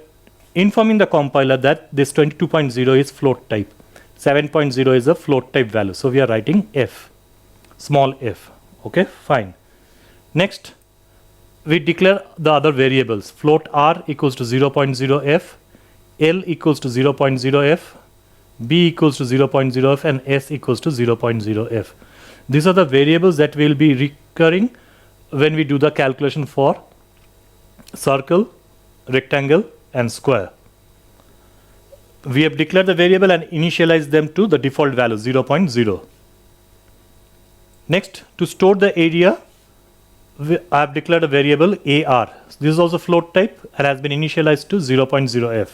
informing the compiler that this 22.0 is float type, 7.0 is a float type value. So we are writing f, small f. Okay, fine. Next, we declare the other variables. Float r equals to 0.0f, l equals to 0.0f, b equals to 0.0f, and s equals to 0.0f. These are the variables that will be recurring when we do the calculation for circle, rectangle, and square. We have declared the variable and initialized them to the default value 0.0. Next, to store the area, I have declared a variable AR. This is also float type and has been initialized to 0.0f.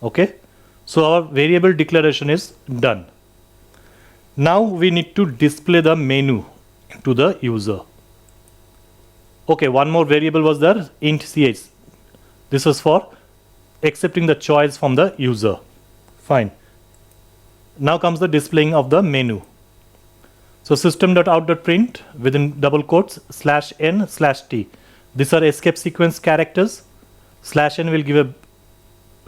Okay, so our variable declaration is done. Now we need to display the menu to the user. Okay, one more variable was there, int ch. This is for accepting the choice from the user. Fine. Now comes the displaying of the menu. So system.out.print within double quotes /n/t. These are escape sequence characters. /n will give a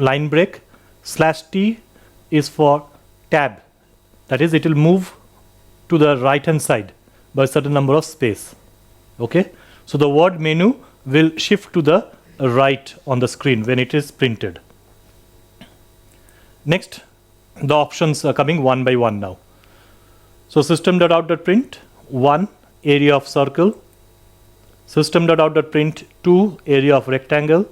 line break. /t is for tab. That is, it will move to the right hand side by a certain number of space. Okay. So the word menu will shift to the right on the screen when it is printed. Next, the options are coming one by one now. So system.out.print 1 area of circle, system.out.print 2 area of rectangle,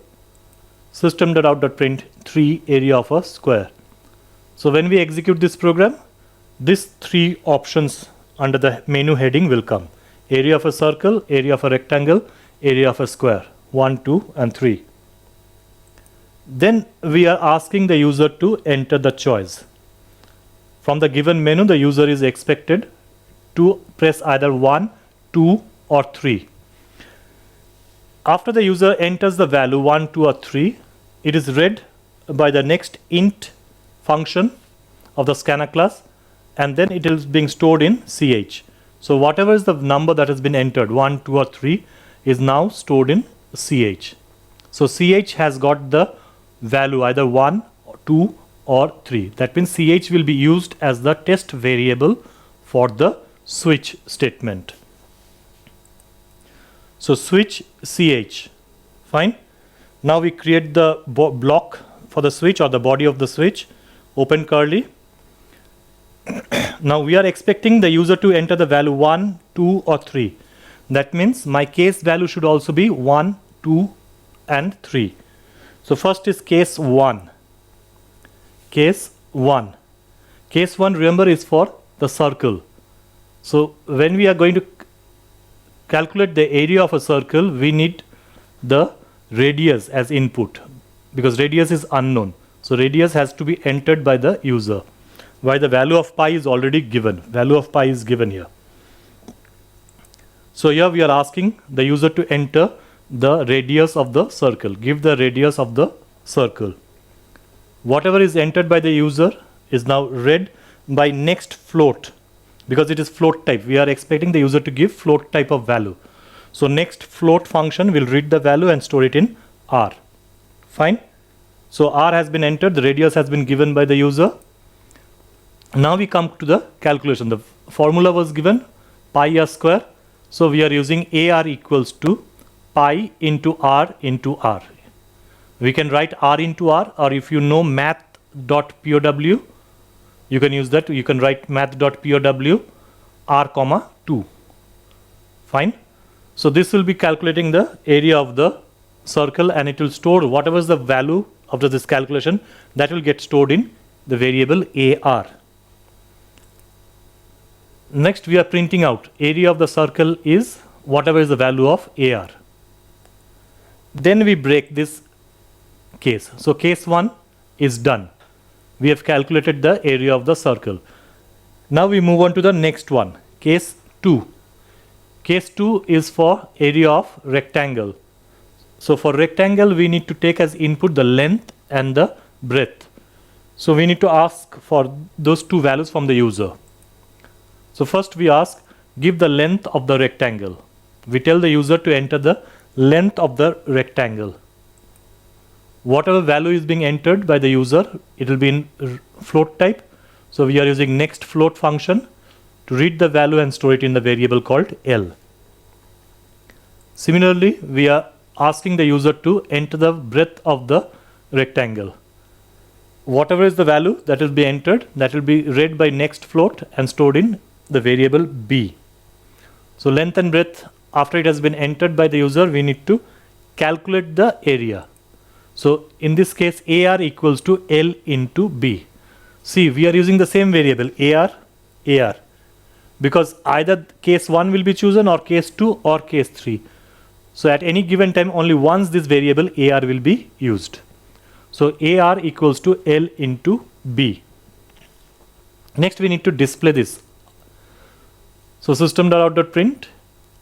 system.out.print 3 area of a square. So when we execute this program, these three options under the menu heading will come: area of a circle, area of a rectangle, area of a square, 1, 2, and 3. Then we are asking the user to enter the choice. From the given menu, the user is expected to press either 1, 2, or 3. After the user enters the value 1, 2, or 3, it is read by the next int function of the scanner class, and then it is being stored in ch. So whatever is the number that has been entered, 1, 2, or 3, is now stored in ch. So ch has got the value either 1, 2, or 3. That means ch will be used as the test variable for the switch statement. So switch ch. Fine. Now we create the block for the switch or the body of the switch. Open curly. Now we are expecting the user to enter the value 1, 2, or 3. That means my case value should also be 1, 2, and 3. So first is case 1. Case 1. Case 1, remember, is for the circle. So when we are going to calculate the area of a circle, we need the radius as input, because radius is unknown. So radius has to be entered by the user, while the value of pi is already given. Value of pi is given here. So here we are asking the user to enter the radius of the circle. Give the radius of the circle. Whatever is entered by the user is now read by next float, because it is float type. We are expecting the user to give float type of value. So next float function will read the value and store it in R. Fine. So R has been entered, the radius has been given by the user. Now we come to the calculation. The formula was given, pi r square. So we are using AR equals to pi into R into R. We can write R into R, or if you know math.pow, you can use that. You can write math.pow R comma 2. Fine. So this will be calculating the area of the circle, and it will store whatever is the value after this calculation, that will get stored in the variable AR. Next we are printing out area of the circle is whatever is the value of AR. Then we break this case. So case 1 is done. We have calculated the area of the circle. Now we move on to the next one, case 2. Case 2 is for area of rectangle. So for rectangle, we need to take as input the length and the breadth. So we need to ask for those two values from the user. So first we ask, give the length of the rectangle. We tell the user to enter the length of the rectangle. Whatever value is being entered by the user, it will be in float type. So we are using next float function to read the value and store it in the variable called L. Similarly, we are asking the user to enter the breadth of the rectangle. Whatever is the value that will be entered, that will be read by next float and stored in the variable B. So length and breadth, after it has been entered by the user, we need to calculate the area. So in this case, AR equals to L into B. See, we are using the same variable, AR, because either case 1 will be chosen or case 2 or case 3. So at any given time, only once this variable AR will be used. So AR equals to L into B. Next, we need to display this. So system.out.print,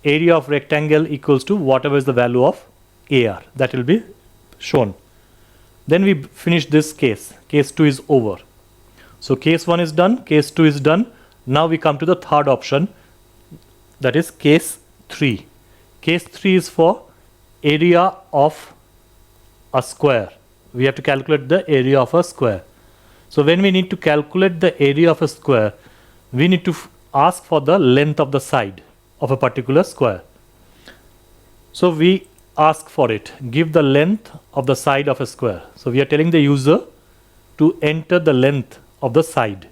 area of rectangle equals to whatever is the value of AR. That will be shown. Then we finish this case. Case 2 is over. So case 1 is done, case 2 is done. Now we come to the third option, that is case 3. Case 3 is for area of a square. We have to calculate the area of a square. So when we need to calculate the area of a square, we need to ask for the length of the side of a particular square. So we ask for it, give the length of the side of a square. So we are telling the user to enter the length of the side.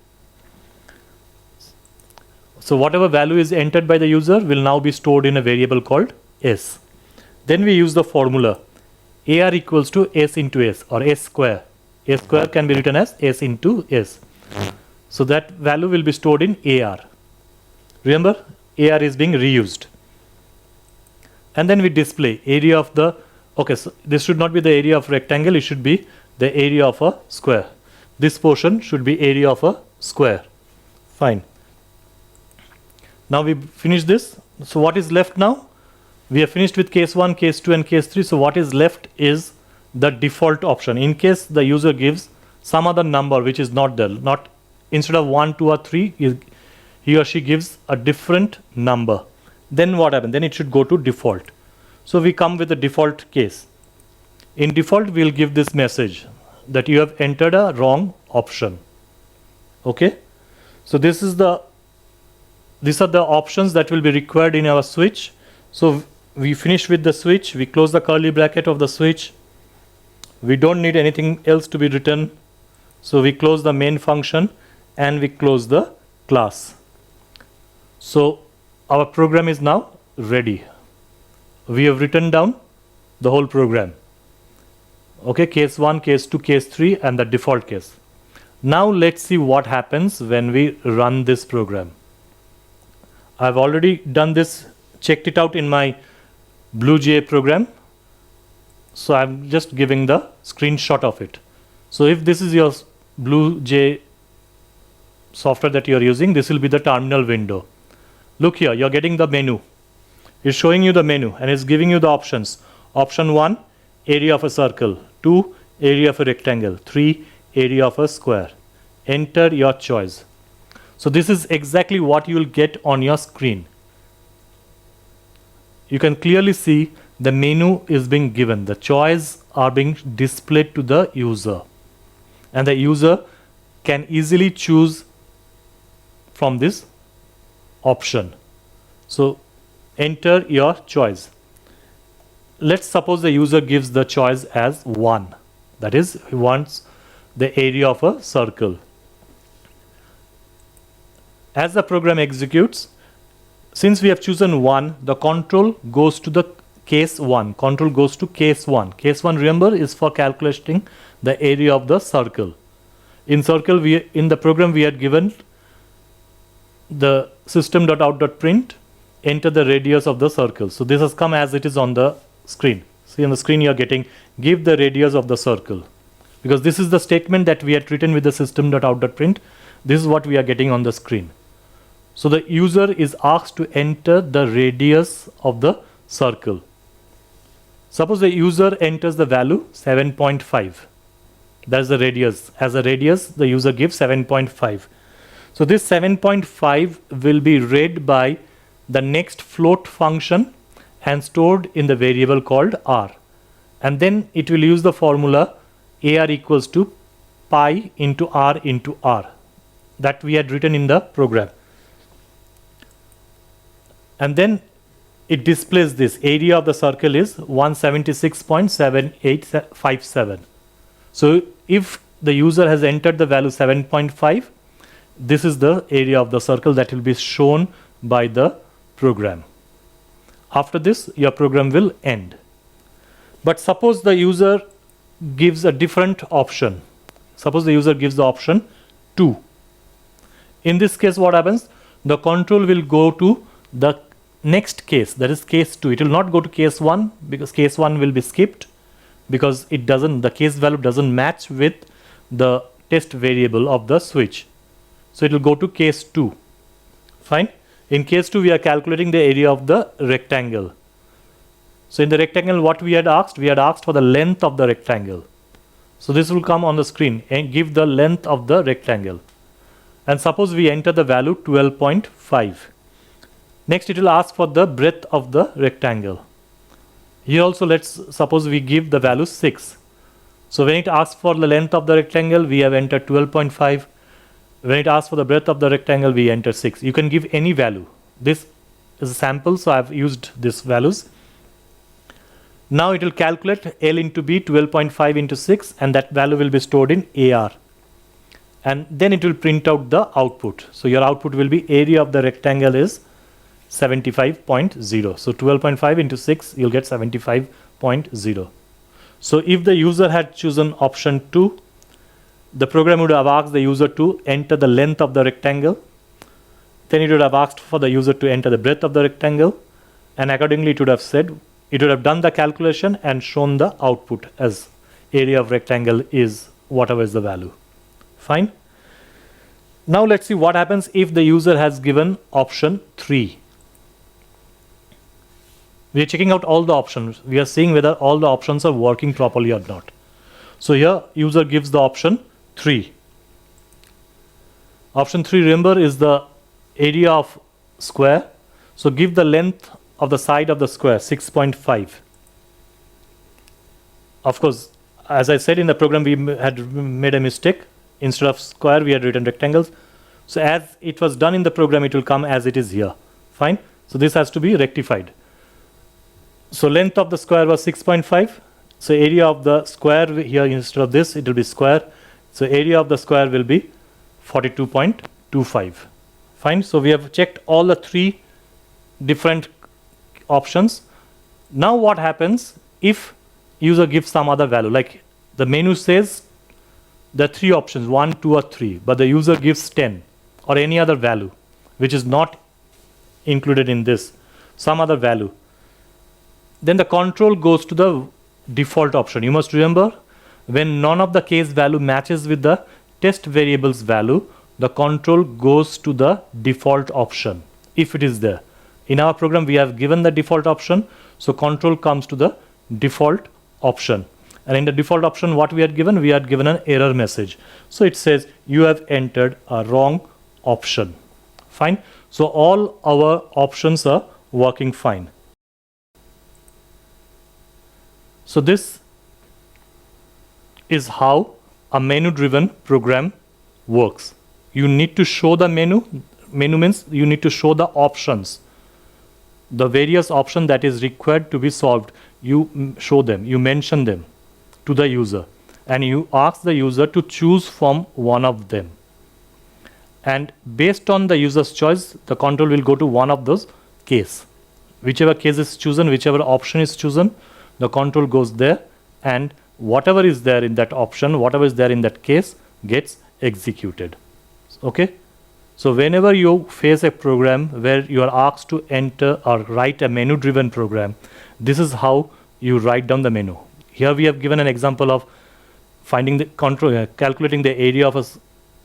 So whatever value is entered by the user will now be stored in a variable called S. Then we use the formula AR equals to S into S, or S square. S square can be written as S into S. So that value will be stored in AR. Remember, AR is being reused. And then we display area of the, okay, so this should not be the area of rectangle, it should be the area of a square. This portion should be area of a square. Fine. Now we finish this. So what is left now? We have finished with case 1, case 2 and case 3. So what is left is the default option. In case the user gives some other number which is not there, not instead of 1, 2 or 3, he or she gives a different number. Then what happens? Then it should go to default. So we come with the default case. In default, we'll give this message that you have entered a wrong option. Okay? So these are the options that will be required in our switch. So we finish with the switch, we close the curly bracket of the switch. We don't need anything else to be written. So we close the main function and we close the class. So our program is now ready. We have written down the whole program. Okay, case 1, case 2, case 3 and the default case. Now let's see what happens when we run this program. I've already done this, checked it out in my BlueJ program. So I'm just giving the screenshot of it. So if this is your BlueJ software that you're using, this will be the terminal window. Look here, you're getting the menu. It's showing you the menu and it's giving you the options. Option 1, area of a circle. 2, area of a rectangle. 3, area of a square. Enter your choice. So this is exactly what you will get on your screen. You can clearly see the menu is being given. The choices are being displayed to the user. And the user can easily choose from this option. So enter your choice. Let's suppose the user gives the choice as 1. That is, he wants the area of a circle. As the program executes, since we have chosen 1, the control goes to the case 1. Control goes to case 1. Case 1, remember, is for calculating the area of the circle. In circle, in the program we had given the system.out.print, enter the radius of the circle. So this has come as it is on the screen. See on the screen you are getting, give the radius of the circle. because this is the statement that we had written with the system.out.print. This is what we are getting on the screen. So the user is asked to enter the radius of the circle. Suppose the user enters the value 7.5. That's the radius. As a radius, the user gives 7.5. So this 7.5 will be read by the next float function and stored in the variable called r. And then it will use the formula ar equals to pi into r that we had written in the program. And then it displays this area of the circle is 176.7857. So if the user has entered the value 7.5, this is the area of the circle that will be shown by the program. After this, your program will end. But suppose the user gives a different option. Suppose the user gives the option 2. In this case, what happens? The control will go to the next case, that is case 2. It will not go to case 1 because case 1 will be skipped because the case value doesn't match with the test variable of the switch. So it will go to case 2. Fine. In case 2, we are calculating the area of the rectangle. So in the rectangle, what we had asked? We had asked for the length of the rectangle. So this will come on the screen and give the length of the rectangle. And suppose we enter the value 12.5. Next, it will ask for the breadth of the rectangle. Here also, let's suppose we give the value 6. So when it asks for the length of the rectangle, we have entered 12.5. When it asks for the breadth of the rectangle, we enter 6. You can give any value. This is a sample, so I've used these values. Now it will calculate L into B, 12.5 into 6, and that value will be stored in AR. And then it will print out the output. So your output will be area of the rectangle is 75.0. So 12.5 into 6, you'll get 75.0. So if the user had chosen option 2, the program would have asked the user to enter the length of the rectangle. Then it would have asked for the user to enter the breadth of the rectangle. And accordingly, it would have said, it would have done the calculation and shown the output as area of rectangle is whatever is the value. Fine. Now let's see what happens if the user has given option 3. We are checking out all the options. We are seeing whether all the options are working properly or not. So here user gives the option 3. Option 3, remember, is the area of square. So give the length of the side of the square, 6.5. Of course, as I said in the program, we had made a mistake. Instead of square, we had written rectangles. So as it was done in the program, it will come as it is here. Fine. So this has to be rectified. So length of the square was 6.5. So area of the square here, instead of this, it will be square. So area of the square will be 42.25. Fine. So we have checked all the 3 different options. Now what happens if user gives some other value? Like the menu says the 3 options, 1, 2 or 3, but the user gives 10 or any other value which is not included in this, some other value. Then the control goes to the default option. You must remember, when none of the case value matches with the test variable's value, the control goes to the default option if it is there. In our program, we have given the default option, so control comes to the default option. And in the default option, what we had given? We had given an error message. So it says you have entered a wrong option. Fine. So all our options are working fine. So this is how a menu-driven program works. You need to show the menu. Menu means you need to show the options. The various options that is required to be solved, you show them, you mention them to the user, and you ask the user to choose from one of them. And based on the user's choice, the control will go to one of those case. Whichever case is chosen, whichever option is chosen, the control goes there, and whatever is there in that option, whatever is there in that case gets executed. Okay? So whenever you face a program where you are asked to enter or write a menu-driven program, this is how you write down the menu. Here we have given an example of finding the calculating the area of a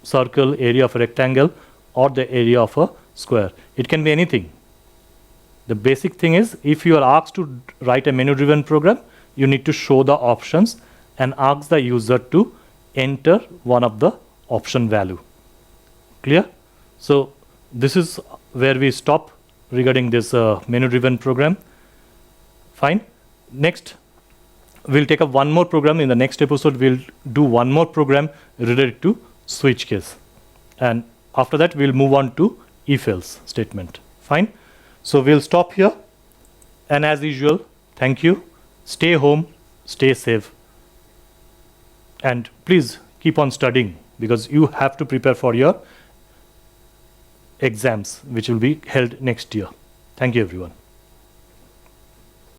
circle, area of a rectangle, or the area of a square. It can be anything. The basic thing is, if you are asked to write a menu-driven program, you need to show the options and ask the user to enter one of the option value. Clear? So this is where we stop regarding this menu-driven program. Fine. Next, we'll take up one more program. In the next episode, we'll do one more program related to switch case. And after that, we'll move on to if-else statement. Fine. So we'll stop here. And as usual, thank you. Stay home, stay safe. And please keep on studying, because you have to prepare for your exams, which will be held next year. Thank you, everyone.